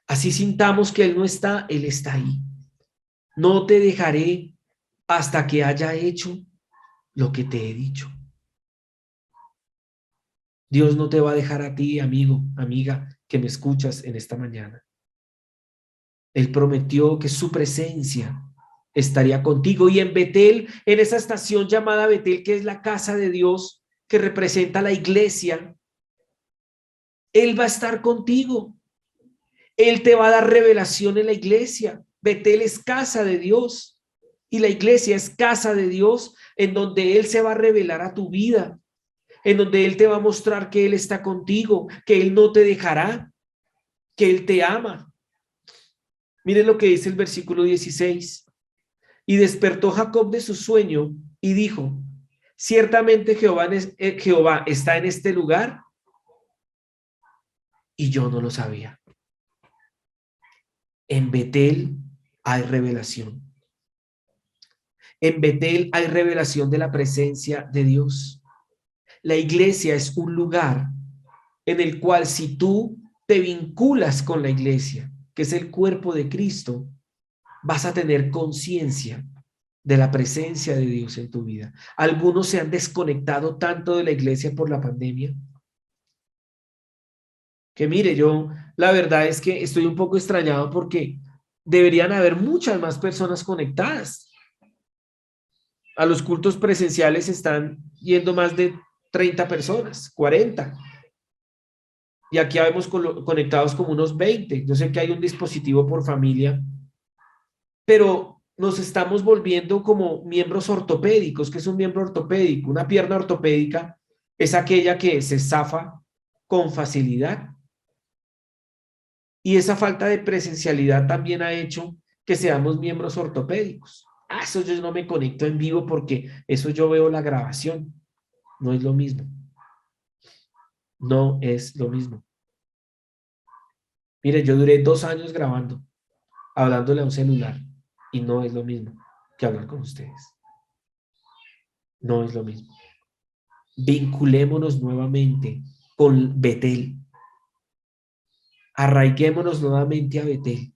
Así sintamos que Él no está, Él está ahí. No te dejaré hasta que haya hecho lo que te he dicho. Dios no te va a dejar a ti, amigo, amiga, que me escuchas en esta mañana. Él prometió que su presencia estaría contigo, y en Betel, en esa estación llamada Betel, que es la casa de Dios, que representa la iglesia, Él va a estar contigo. Él te va a dar revelación en la iglesia. Betel es casa de Dios y la iglesia es casa de Dios, en donde Él se va a revelar a tu vida, en donde Él te va a mostrar que Él está contigo, que Él no te dejará, que Él te ama. Miren lo que dice el versículo 16. Y despertó Jacob de su sueño y dijo: ciertamente Jehová está en este lugar, y yo no lo sabía. En Betel hay revelación. En Betel hay revelación de la presencia de Dios. La iglesia es un lugar en el cual, si tú te vinculas con la iglesia, que es el cuerpo de Cristo, vas a tener conciencia de la presencia de Dios en tu vida. Algunos se han desconectado tanto de la iglesia por la pandemia, que mire, yo la verdad es que estoy un poco extrañado, porque deberían haber muchas más personas conectadas. A los cultos presenciales están yendo más de 30 personas, 40. Y aquí habemos conectados como unos 20. Yo sé que hay un dispositivo por familia, pero nos estamos volviendo como miembros ortopédicos. ¿Qué es un miembro ortopédico? Una pierna ortopédica es aquella que se zafa con facilidad. Y esa falta de presencialidad también ha hecho que seamos miembros ortopédicos. Eso yo no me conecto en vivo, porque eso yo veo la grabación. No es lo mismo. No es lo mismo. Mire, yo duré 2 años grabando, hablándole a un celular, y no es lo mismo que hablar con ustedes. No es lo mismo. Vinculémonos nuevamente con Betel. Arraiguémonos nuevamente a Betel,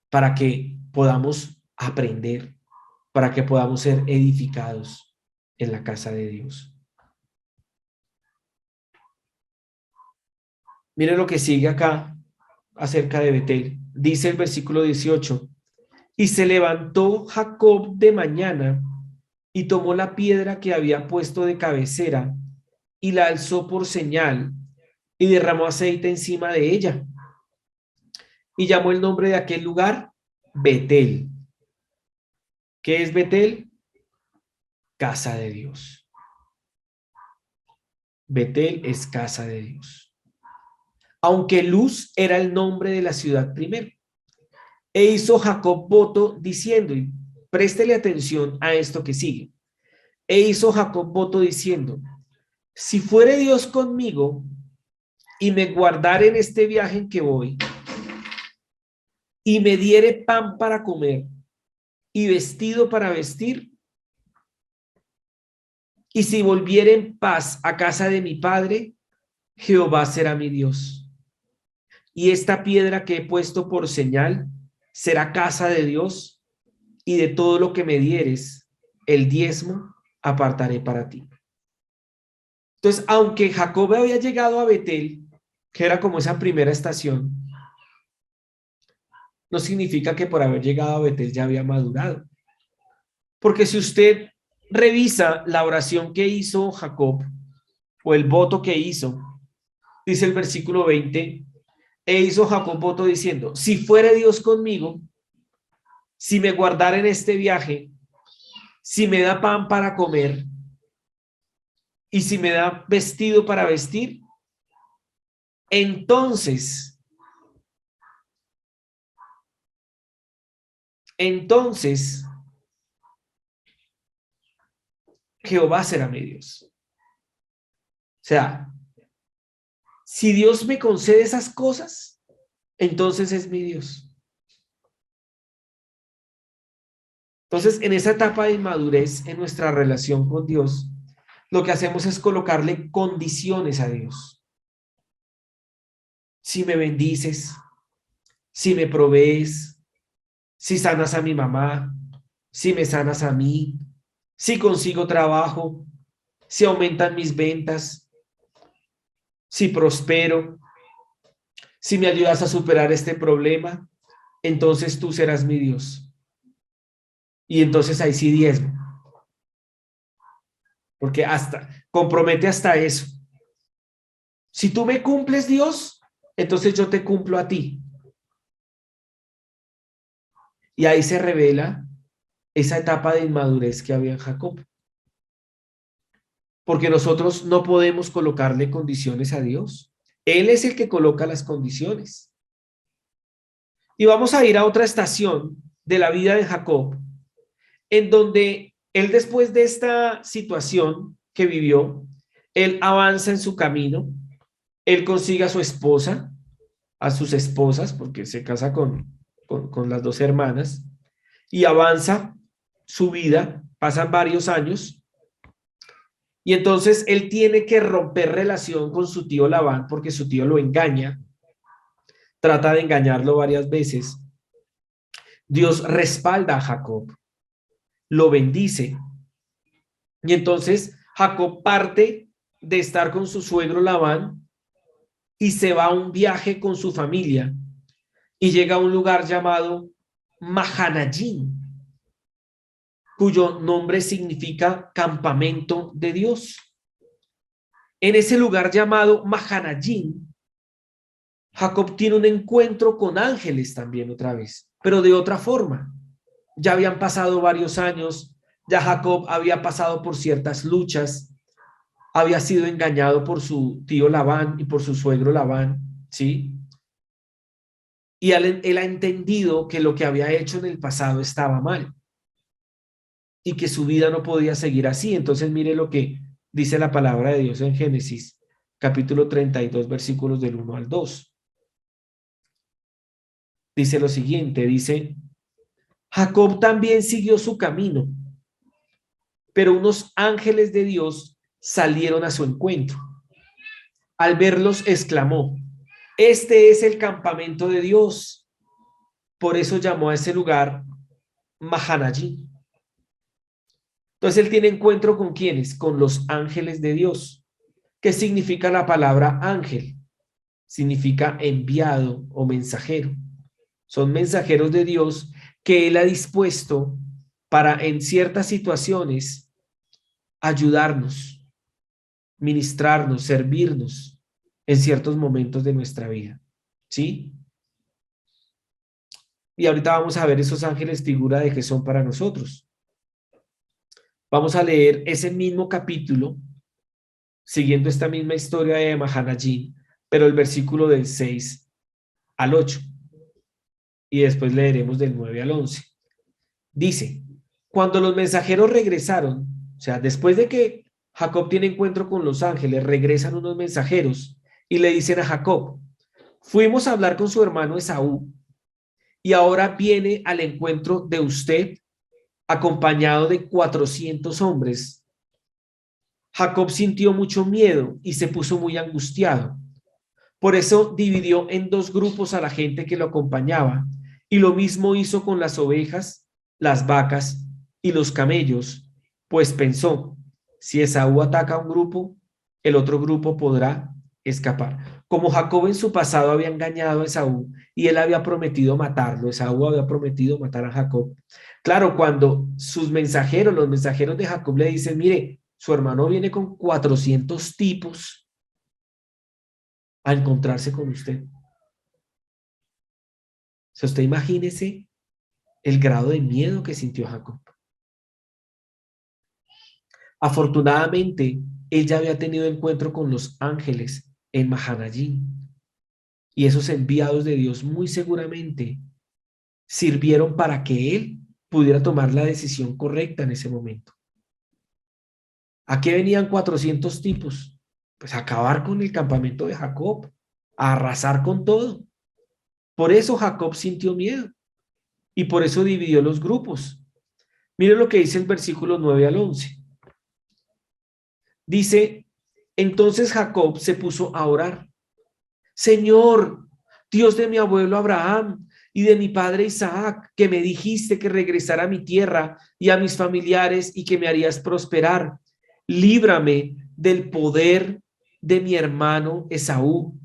para que podamos aprender, para que podamos ser edificados en la casa de Dios. Miren lo que sigue acá acerca de Betel. Dice el versículo 18: y se levantó Jacob de mañana y tomó la piedra que había puesto de cabecera y la alzó por señal y derramó aceite encima de ella, y llamó el nombre de aquel lugar Betel. ¿Qué es Betel? Casa de Dios. Betel es casa de Dios. Aunque Luz era el nombre de la ciudad primero. E hizo Jacob voto diciendo, y préstele atención a esto que sigue. E hizo Jacob voto diciendo: si fuere Dios conmigo y me guardare en este viaje en que voy, y me diere pan para comer y vestido para vestir, y si volviere en paz a casa de mi padre, Jehová será mi Dios. Y esta piedra que he puesto por señal será casa de Dios, y de todo lo que me dieres, el diezmo apartaré para ti. Entonces, aunque Jacob había llegado a Betel, que era como esa primera estación, no significa que por haber llegado a Betel ya había madurado. Porque si usted revisa la oración que hizo Jacob, o el voto que hizo, dice el versículo 20, e hizo Jacob voto diciendo, si fuere Dios conmigo, si me guardara en este viaje, si me da pan para comer, y si me da vestido para vestir, entonces Jehová será mi Dios. O sea, si Dios me concede esas cosas, entonces es mi Dios. Entonces, en esa etapa de inmadurez en nuestra relación con Dios, lo que hacemos es colocarle condiciones a Dios. Si me bendices, si me provees, si sanas a mi mamá, si me sanas a mí, si consigo trabajo, si aumentan mis ventas, si prospero, si me ayudas a superar este problema, entonces tú serás mi Dios. Y entonces ahí sí diezmo. Porque compromete hasta eso. Si tú me cumples, Dios, entonces yo te cumplo a ti. Y ahí se revela esa etapa de inmadurez que había en Jacob. Porque nosotros no podemos colocarle condiciones a Dios. Él es el que coloca las condiciones. Y vamos a ir a otra estación de la vida de Jacob, en donde él, después de esta situación que vivió, él avanza en su camino, él consigue a su esposa, a sus esposas, porque se casa con las dos hermanas, y avanza su vida, pasan varios años, y entonces él tiene que romper relación con su tío Labán, porque su tío lo engaña, trata de engañarlo varias veces. Dios respalda a Jacob, lo bendice, y entonces Jacob parte de estar con su suegro Labán y se va a un viaje con su familia y llega a un lugar llamado Mahanayim, cuyo nombre significa campamento de Dios. En ese lugar llamado Mahanayim, Jacob tiene un encuentro con ángeles también otra vez, pero de otra forma. Ya habían pasado varios años, ya Jacob había pasado por ciertas luchas, había sido engañado por su tío Labán y por su suegro Labán, ¿sí? Y él ha entendido que lo que había hecho en el pasado estaba mal y que su vida no podía seguir así. Entonces mire lo que dice la palabra de Dios en Génesis, capítulo 32, versículos del 1 al 2. Dice lo siguiente, dice: Jacob también siguió su camino, pero unos ángeles de Dios salieron a su encuentro. Al verlos exclamó: este es el campamento de Dios. Por eso llamó a ese lugar Mahanayim. Entonces él tiene encuentro con ¿quiénes? Con los ángeles de Dios. ¿Qué significa la palabra ángel? Significa enviado o mensajero. Son mensajeros de Dios que él ha dispuesto para en ciertas situaciones ayudarnos, ministrarnos, servirnos en ciertos momentos de nuestra vida. ¿Sí? Y ahorita vamos a ver esos ángeles figura de qué son para nosotros. Vamos a leer ese mismo capítulo, siguiendo esta misma historia de Mahanayim, pero el versículo del 6 al 8. Y después leeremos del 9 al 11. Dice: cuando los mensajeros regresaron, o sea, después de que Jacob tiene encuentro con los ángeles, regresan unos mensajeros y le dicen a Jacob: fuimos a hablar con su hermano Esaú y ahora viene al encuentro de usted acompañado de 400 hombres. Jacob sintió mucho miedo y se puso muy angustiado. Por eso dividió en dos grupos a la gente que lo acompañaba, y lo mismo hizo con las ovejas, las vacas y los camellos, pues pensó, si Esaú ataca a un grupo, el otro grupo podrá escapar. Como Jacob en su pasado había engañado a Esaú y él había prometido matarlo, Esaú había prometido matar a Jacob. Claro, cuando sus mensajeros, los mensajeros de Jacob le dicen, mire, su hermano viene con 400 tipos a encontrarse con usted. O sea, usted imagínese el grado de miedo que sintió Jacob. Afortunadamente, él ya había tenido encuentro con los ángeles en Mahanayim, y esos enviados de Dios muy seguramente sirvieron para que él pudiera tomar la decisión correcta en ese momento. ¿A qué venían 400 tipos? Pues a acabar con el campamento de Jacob, a arrasar con todo. Por eso Jacob sintió miedo y por eso dividió los grupos. Mire lo que dice el versículo 9 al 11. Dice, entonces Jacob se puso a orar. Señor, Dios de mi abuelo Abraham y de mi padre Isaac, que me dijiste que regresara a mi tierra y a mis familiares y que me harías prosperar, líbrame del poder de mi hermano Esaú,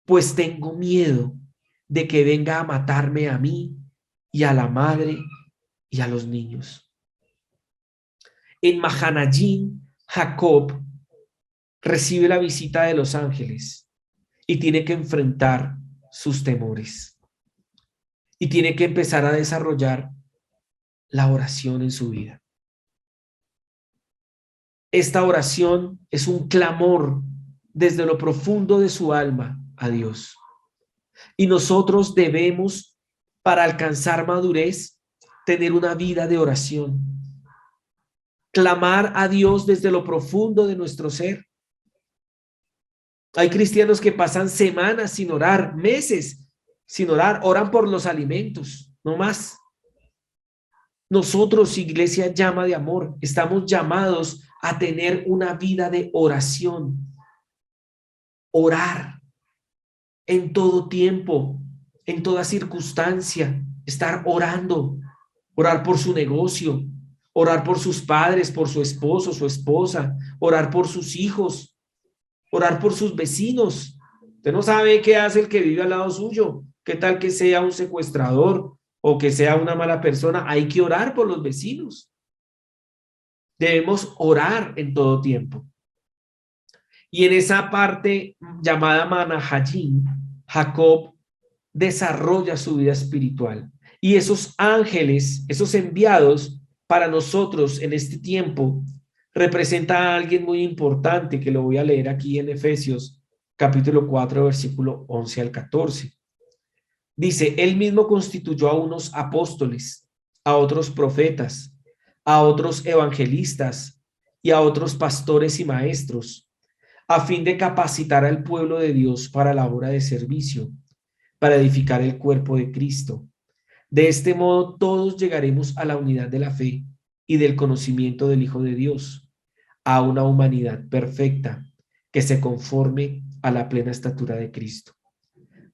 pues tengo miedo de que venga a matarme a mí y a la madre y a los niños. En Mahanayim, Jacob recibe la visita de los ángeles y tiene que enfrentar sus temores. Y tiene que empezar a desarrollar la oración en su vida. Esta oración es un clamor desde lo profundo de su alma a Dios. Y nosotros debemos, para alcanzar madurez, tener una vida de oración. Clamar a Dios desde lo profundo de nuestro ser. Hay cristianos que pasan semanas sin orar, meses sin orar, oran por los alimentos, no más. Nosotros, Iglesia Llama de Amor, estamos llamados a tener una vida de oración. Orar en todo tiempo, en toda circunstancia, estar orando, orar por su negocio, orar por sus padres, por su esposo, su esposa, orar por sus hijos, orar por sus vecinos. Usted no sabe qué hace el que vive al lado suyo. ¿Qué tal que sea un secuestrador o que sea una mala persona? Hay que orar por los vecinos. Debemos orar en todo tiempo. Y en esa parte llamada Mahanayim, Jacob desarrolla su vida espiritual. Y esos ángeles, esos enviados para nosotros en este tiempo, representa a alguien muy importante que lo voy a leer aquí en Efesios capítulo 4, versículo 11 al 14. Dice, él mismo constituyó a unos apóstoles, a otros profetas, a otros evangelistas y a otros pastores y maestros, a fin de capacitar al pueblo de Dios para la obra de servicio, para edificar el cuerpo de Cristo. De este modo todos llegaremos a la unidad de la fe y del conocimiento del Hijo de Dios, a una humanidad perfecta que se conforme a la plena estatura de Cristo.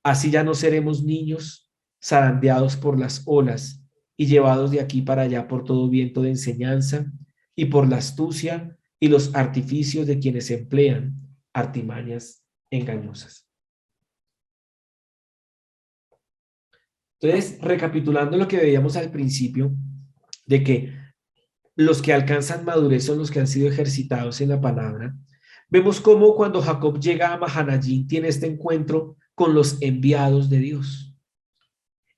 Así ya no seremos niños zarandeados por las olas y llevados de aquí para allá por todo viento de enseñanza y por la astucia y los artificios de quienes emplean artimañas engañosas. Entonces, recapitulando lo que veíamos al principio, de que los que alcanzan madurez son los que han sido ejercitados en la palabra, vemos cómo cuando Jacob llega a Mahanayim tiene este encuentro con los enviados de Dios.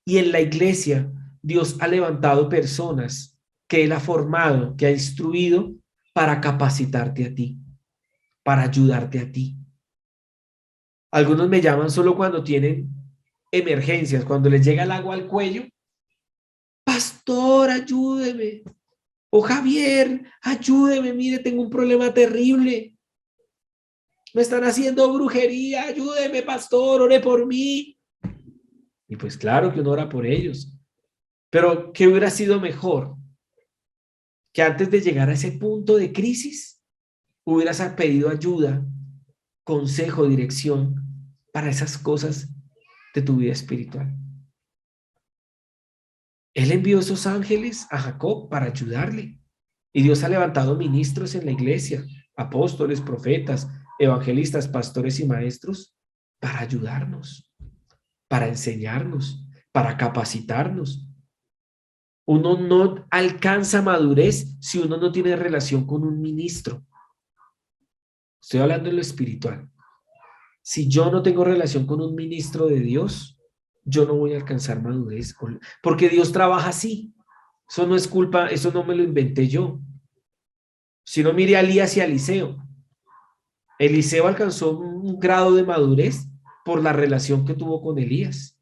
Y en la iglesia, Dios ha levantado personas que Él ha formado, que ha instruido para capacitarte a ti, para ayudarte a ti. Algunos me llaman solo cuando tienen emergencias, cuando les llega el agua al cuello. Pastor, ayúdeme. O Javier, ayúdeme, mire, tengo un problema terrible. Me están haciendo brujería, ayúdeme, pastor, ore por mí. Y pues claro que uno ora por ellos. Pero ¿qué hubiera sido mejor? Que antes de llegar a ese punto de crisis, hubieras pedido ayuda, consejo, dirección para esas cosas de tu vida espiritual. Él envió esos ángeles a Jacob para ayudarle. Y Dios ha levantado ministros en la iglesia, apóstoles, profetas, evangelistas, pastores y maestros para ayudarnos, para enseñarnos, para capacitarnos. Uno no alcanza madurez si uno no tiene relación con un ministro. Estoy hablando en lo espiritual. Si yo no tengo relación con un ministro de Dios, yo no voy a alcanzar madurez, porque Dios trabaja así. Eso no es culpa, eso no me lo inventé yo. Si no, mire a Elías y a Eliseo. Eliseo alcanzó un grado de madurez por la relación que tuvo con Elías.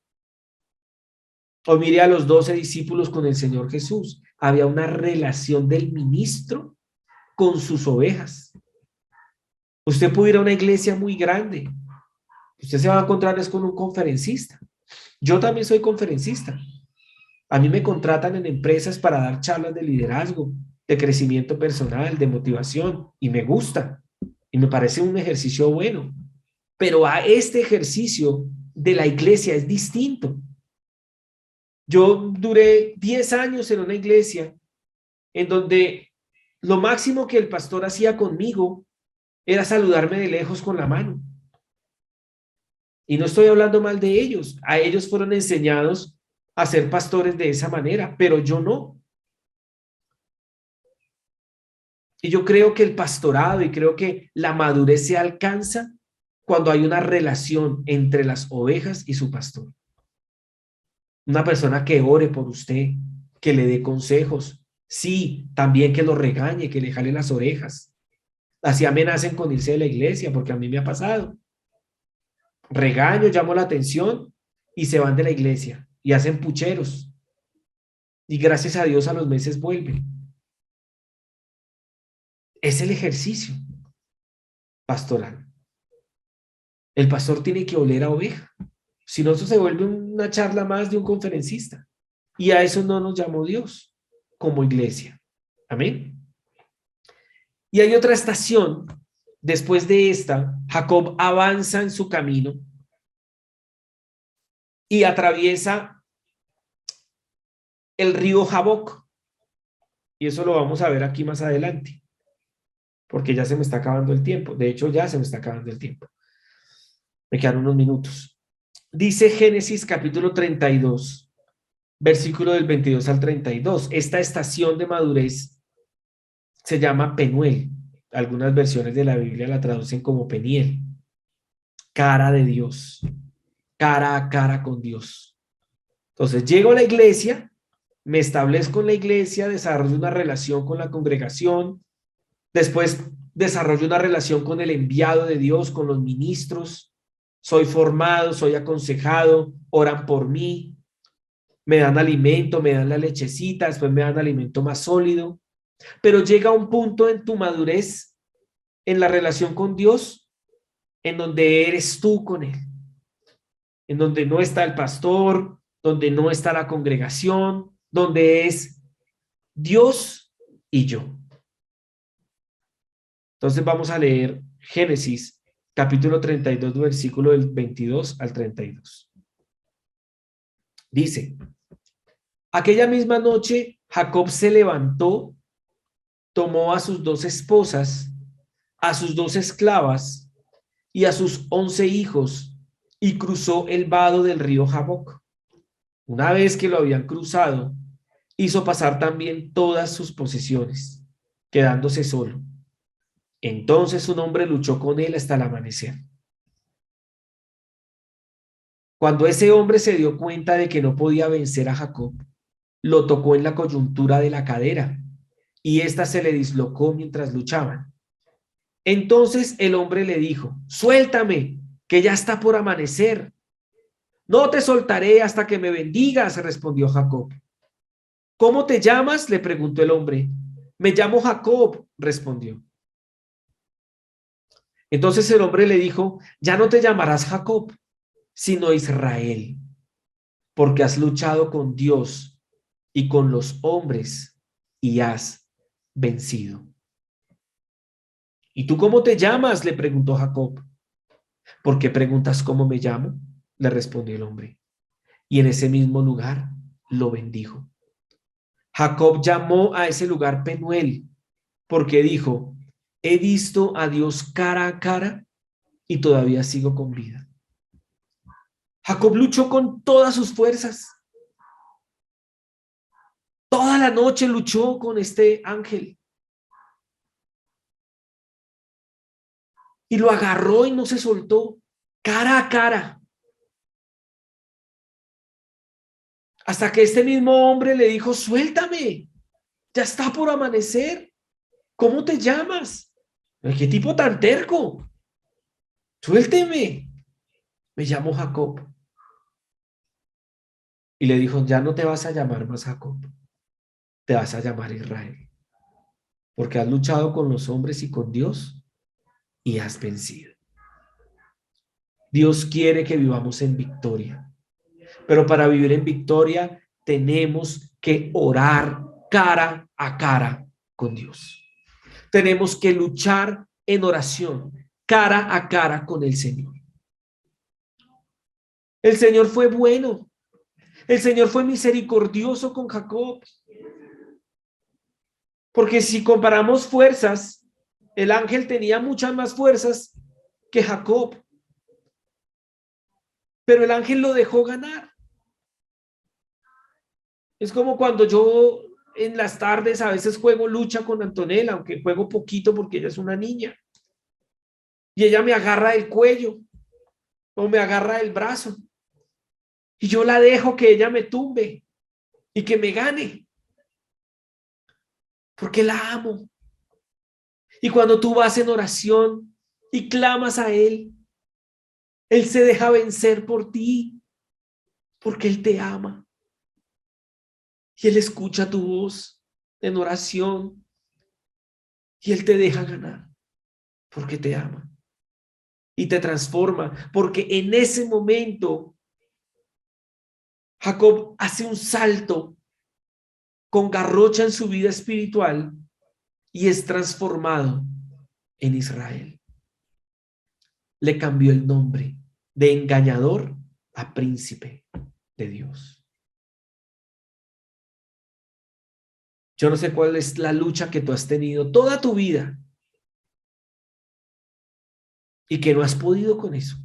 O mire a los 12 discípulos con el Señor Jesús. Había una relación del ministro con sus ovejas. Usted puede ir a una iglesia muy grande. Usted se va a encontrar es con un conferencista. Yo también soy conferencista. A mí me contratan en empresas para dar charlas de liderazgo, de crecimiento personal, de motivación, y me gusta. Y me parece un ejercicio bueno. Pero a este ejercicio de la iglesia es distinto. Yo duré 10 años en una iglesia en donde lo máximo que el pastor hacía conmigo era saludarme de lejos con la mano. Y no estoy hablando mal de ellos. A ellos fueron enseñados a ser pastores de esa manera, pero yo no. Y yo creo que el pastorado y creo que la madurez se alcanza cuando hay una relación entre las ovejas y su pastor. Una persona que ore por usted, que le dé consejos. Sí, también que lo regañe, que le jale las orejas. Así amenacen con irse de la iglesia, porque a mí me ha pasado. Regaño, llamo la atención y se van de la iglesia y hacen pucheros. Y gracias a Dios a los meses vuelven. Es el ejercicio pastoral. El pastor tiene que oler a oveja. Si no, eso se vuelve una charla más de un conferencista. Y a eso no nos llamó Dios como iglesia. Amén. Y hay otra estación. Después de esta, Jacob avanza en su camino y atraviesa el río Jaboc. Y eso lo vamos a ver aquí más adelante, porque ya se me está acabando el tiempo. De hecho, ya se me está acabando el tiempo. Me quedan unos minutos. Dice Génesis capítulo 32, versículo del 22 al 32. Esta estación de madurez se llama Penuel. Algunas versiones de la Biblia la traducen como Peniel. Cara de Dios. Cara a cara con Dios. Entonces, llego a la iglesia, me establezco en la iglesia, desarrollo una relación con la congregación, después desarrollo una relación con el enviado de Dios, con los ministros, soy formado, soy aconsejado, oran por mí, me dan alimento, me dan la lechecita, después me dan alimento más sólido. Pero llega un punto en tu madurez, en la relación con Dios, en donde eres tú con Él, en donde no está el pastor, donde no está la congregación, donde es Dios y yo. Entonces vamos a leer Génesis capítulo 32, versículo del 22 al 32. Dice: aquella misma noche Jacob se levantó, tomó a sus 2 esposas, a sus 2 esclavas y a sus 11 hijos y cruzó el vado del río Jaboc. Una vez que lo habían cruzado, hizo pasar también todas sus posesiones, quedándose solo. Entonces un hombre luchó con él hasta el amanecer. Cuando ese hombre se dio cuenta de que no podía vencer a Jacob, lo tocó en la coyuntura de la cadera y ésta se le dislocó mientras luchaban. Entonces el hombre le dijo: suéltame, que ya está por amanecer. No te soltaré hasta que me bendigas, respondió Jacob. ¿Cómo te llamas?, le preguntó el hombre. Me llamo Jacob, respondió. Entonces el hombre le dijo: ya no te llamarás Jacob, sino Israel, porque has luchado con Dios y con los hombres y has vencido. ¿Y tú cómo te llamas?, le preguntó Jacob. ¿Por qué preguntas cómo me llamo?, le respondió el hombre. Y en ese mismo lugar lo bendijo. Jacob llamó a ese lugar Penuel, porque dijo: he visto a Dios cara a cara y todavía sigo con vida. Jacob luchó con todas sus fuerzas. Toda la noche luchó con este ángel. Y lo agarró y no se soltó, cara a cara. Hasta que este mismo hombre le dijo: suéltame, ya está por amanecer. ¿Cómo te llamas? ¿Qué tipo tan terco? Suélteme. Me llamo Jacob. Y le dijo: ya no te vas a llamar más Jacob, te vas a llamar Israel, porque has luchado con los hombres y con Dios y has vencido. Dios quiere que vivamos en victoria, pero para vivir en victoria tenemos que orar cara a cara con Dios. Tenemos que luchar en oración, cara a cara con el Señor. El Señor fue bueno. El Señor fue misericordioso con Jacob. Porque si comparamos fuerzas, el ángel tenía muchas más fuerzas que Jacob. Pero el ángel lo dejó ganar. Es como cuando yo en las tardes a veces juego lucha con Antonella, aunque juego poquito porque ella es una niña. Y ella me agarra el cuello o me agarra el brazo. Y yo la dejo que ella me tumbe y que me gane. Porque la amo. Y cuando tú vas en oración y clamas a Él, Él se deja vencer por ti, porque Él te ama. Y Él escucha tu voz en oración y Él te deja ganar, porque te ama. Y te transforma, porque en ese momento Jacob hace un salto con garrocha en su vida espiritual y es transformado en Israel. Le cambió el nombre de engañador a príncipe de Dios. Yo no sé cuál es la lucha que tú has tenido toda tu vida y que no has podido con eso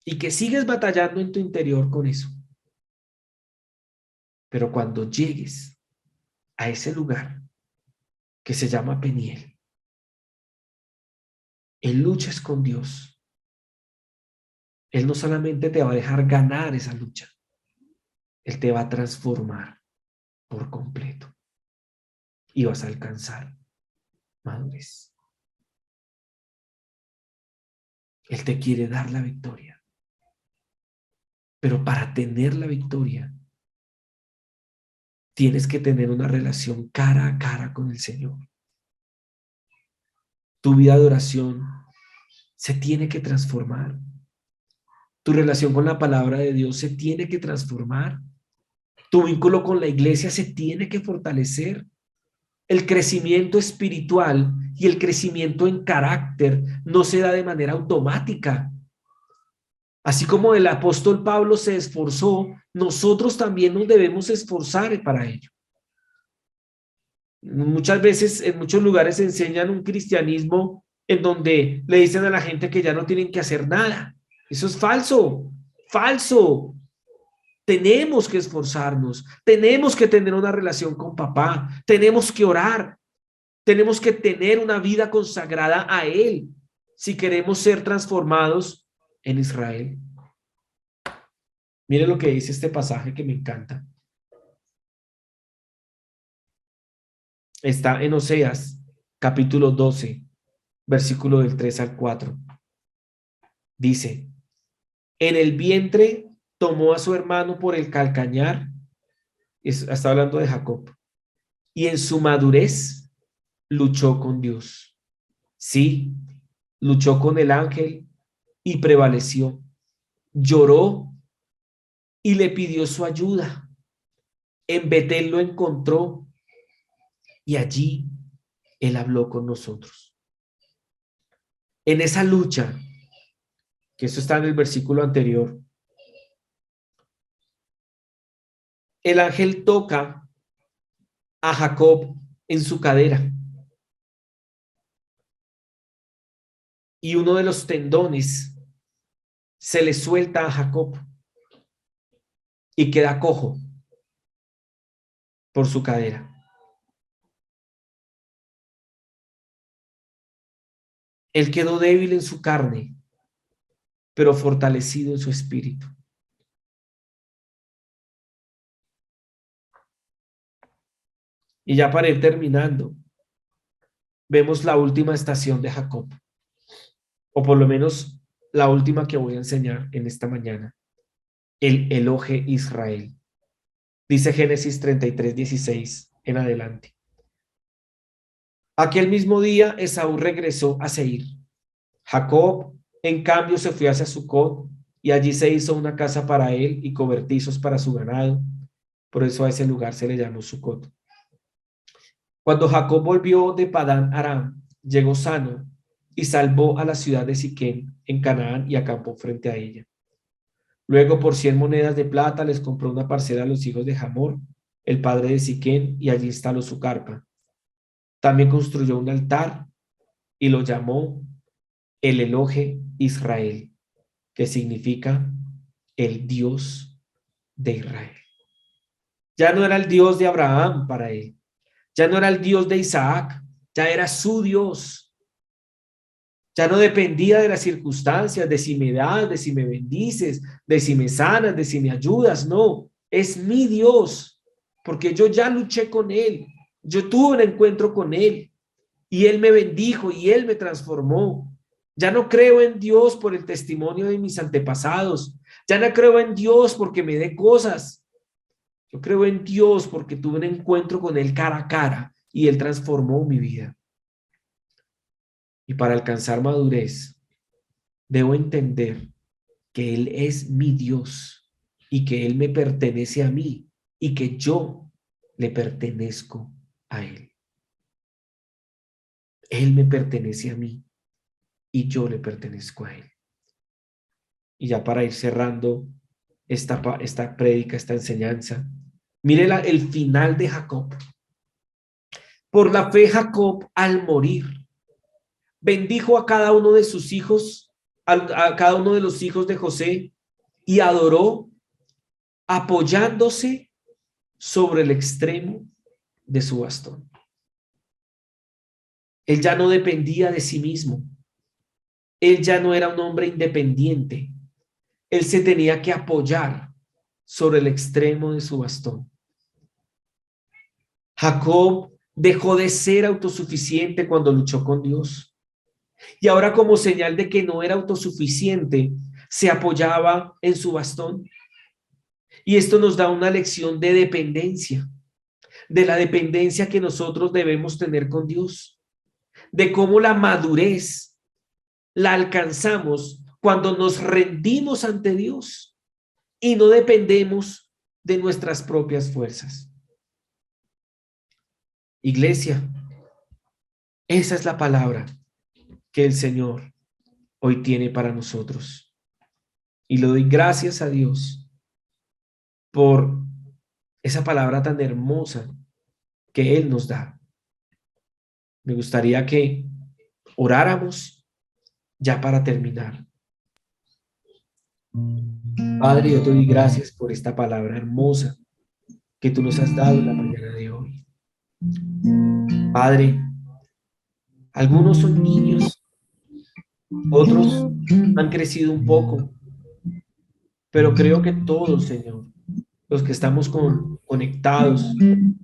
y que sigues batallando en tu interior con eso. Pero cuando llegues a ese lugar que se llama Peniel, en luchas con Dios, Él no solamente te va a dejar ganar esa lucha, Él te va a transformar por completo y vas a alcanzar madurez. Él te quiere dar la victoria, pero para tener la victoria tienes que tener una relación cara a cara con el Señor. Tu vida de oración se tiene que transformar. Tu relación con la palabra de Dios se tiene que transformar. Tu vínculo con la iglesia se tiene que fortalecer. El crecimiento espiritual y el crecimiento en carácter no se da de manera automática. Así como el apóstol Pablo se esforzó, nosotros también nos debemos esforzar para ello. Muchas veces, en muchos lugares enseñan un cristianismo en donde le dicen a la gente que ya no tienen que hacer nada. Eso es falso, falso. Tenemos que esforzarnos, tenemos que tener una relación con papá, tenemos que orar, tenemos que tener una vida consagrada a Él si queremos ser transformados en Israel. Mire lo que dice este pasaje que me encanta. Está en Oseas, capítulo 12, versículo del 3 al 4. Dice: en el vientre tomó a su hermano por el calcañar, está hablando de Jacob, y en su madurez luchó con Dios. Sí, luchó con el ángel y prevaleció. Lloró y le pidió su ayuda. En Betel lo encontró y allí él habló con nosotros. En esa lucha, que eso está en el versículo anterior, el ángel toca a Jacob en su cadera y uno de los tendones se le suelta a Jacob y queda cojo por su cadera. Él quedó débil en su carne, pero fortalecido en su espíritu. Y ya para ir terminando, vemos la última estación de Jacob, o por lo menos la última que voy a enseñar en esta mañana, el Elohe Israel. Dice Génesis 33:16 en adelante. Aquel mismo día Esaú regresó a Seir. Jacob, en cambio, se fue hacia Sucot y allí se hizo una casa para él y cobertizos para su ganado. Por eso a ese lugar se le llamó Sucot. Cuando Jacob volvió de Padán Aram, llegó sano y salvó a la ciudad de Siquem en Canaán y acampó frente a ella. Luego, por 100 monedas de plata, les compró una parcela a los hijos de Hamor, el padre de Siquem, y allí instaló su carpa. También construyó un altar y lo llamó el Elohe Israel, que significa el Dios de Israel. Ya no era el Dios de Abraham para él, ya no era el Dios de Isaac, ya era su Dios. Ya no dependía de las circunstancias, de si me das, de si me bendices, de si me sanas, de si me ayudas. No, es mi Dios, porque yo ya luché con él. Yo tuve un encuentro con él y él me bendijo y él me transformó. Ya no creo en Dios por el testimonio de mis antepasados. Ya no creo en Dios porque me dé cosas. Yo creo en Dios porque tuve un encuentro con él cara a cara y él transformó mi vida. Y para alcanzar madurez, debo entender que él es mi Dios y que él me pertenece a mí y que yo le pertenezco a él. Él me pertenece a mí y yo le pertenezco a él. Y ya para ir cerrando esta prédica, esta enseñanza, mire el final de Jacob. Por la fe, Jacob, al morir, bendijo a cada uno de sus hijos, a cada uno de los hijos de José, y adoró apoyándose sobre el extremo de su bastón. Él ya no dependía de sí mismo. Él ya no era un hombre independiente. Él se tenía que apoyar sobre el extremo de su bastón. Jacob dejó de ser autosuficiente cuando luchó con Dios. Y ahora, como señal de que no era autosuficiente, se apoyaba en su bastón. Y esto nos da una lección de dependencia, de la dependencia que nosotros debemos tener con Dios, de cómo la madurez la alcanzamos cuando nos rendimos ante Dios y no dependemos de nuestras propias fuerzas. Iglesia, esa es la palabra que el Señor hoy tiene para nosotros. Y le doy gracias a Dios por esa palabra tan hermosa que Él nos da. Me gustaría que oráramos ya para terminar. Padre, yo te doy gracias por esta palabra hermosa que tú nos has dado en la mañana de hoy. Padre, algunos son niños, otros han crecido un poco, pero creo que todos, Señor, los que estamos conectados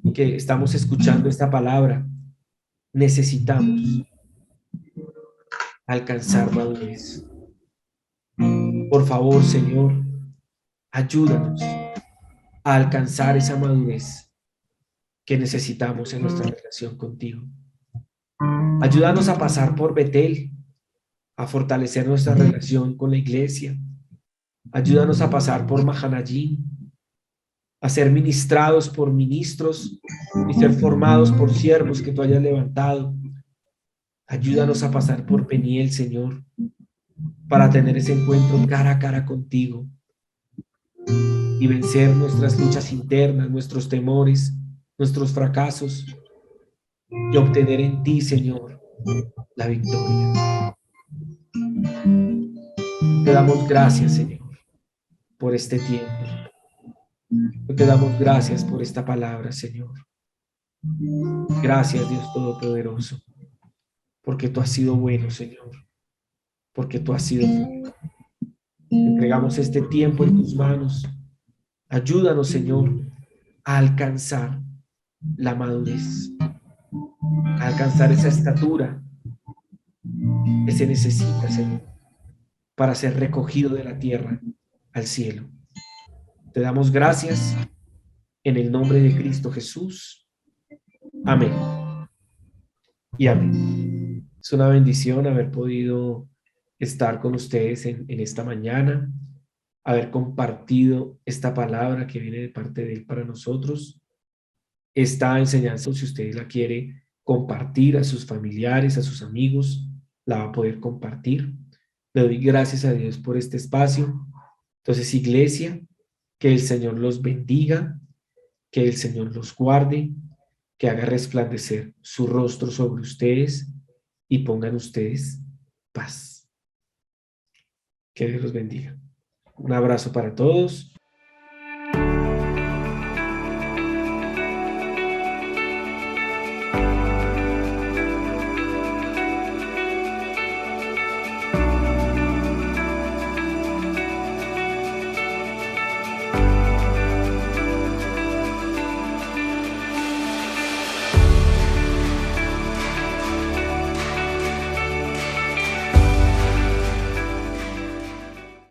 y que estamos escuchando esta palabra, necesitamos alcanzar madurez. Por favor, Señor, ayúdanos a alcanzar esa madurez que necesitamos en nuestra relación contigo. Ayúdanos a pasar por Betel, a fortalecer nuestra relación con la iglesia. Ayúdanos a pasar por Mahanayim, a ser ministrados por ministros y ser formados por siervos que tú hayas levantado. Ayúdanos a pasar por Peniel, Señor, para tener ese encuentro cara a cara contigo y vencer nuestras luchas internas, nuestros temores, nuestros fracasos y obtener en ti, Señor, la victoria. Te damos gracias, Señor, por este tiempo. Te damos gracias por esta palabra, Señor. Gracias, Dios Todopoderoso, porque tú has sido bueno, Señor, porque tú has sido bueno. Entregamos este tiempo en tus manos. Ayúdanos, Señor, a alcanzar la madurez, a alcanzar esa estatura que se necesita, Señor, para ser recogido de la tierra al cielo. Te damos gracias en el nombre de Cristo Jesús. Amén. Y amén. Es una bendición haber podido estar con ustedes en esta mañana, haber compartido esta palabra que viene de parte de Él para nosotros. Esta enseñanza, si usted la quiere compartir a sus familiares, a sus amigos, la va a poder compartir. Le doy gracias a Dios por este espacio. Entonces, iglesia, que el Señor los bendiga, que el Señor los guarde, que haga resplandecer su rostro sobre ustedes y pongan ustedes paz. Que Dios los bendiga. Un abrazo para todos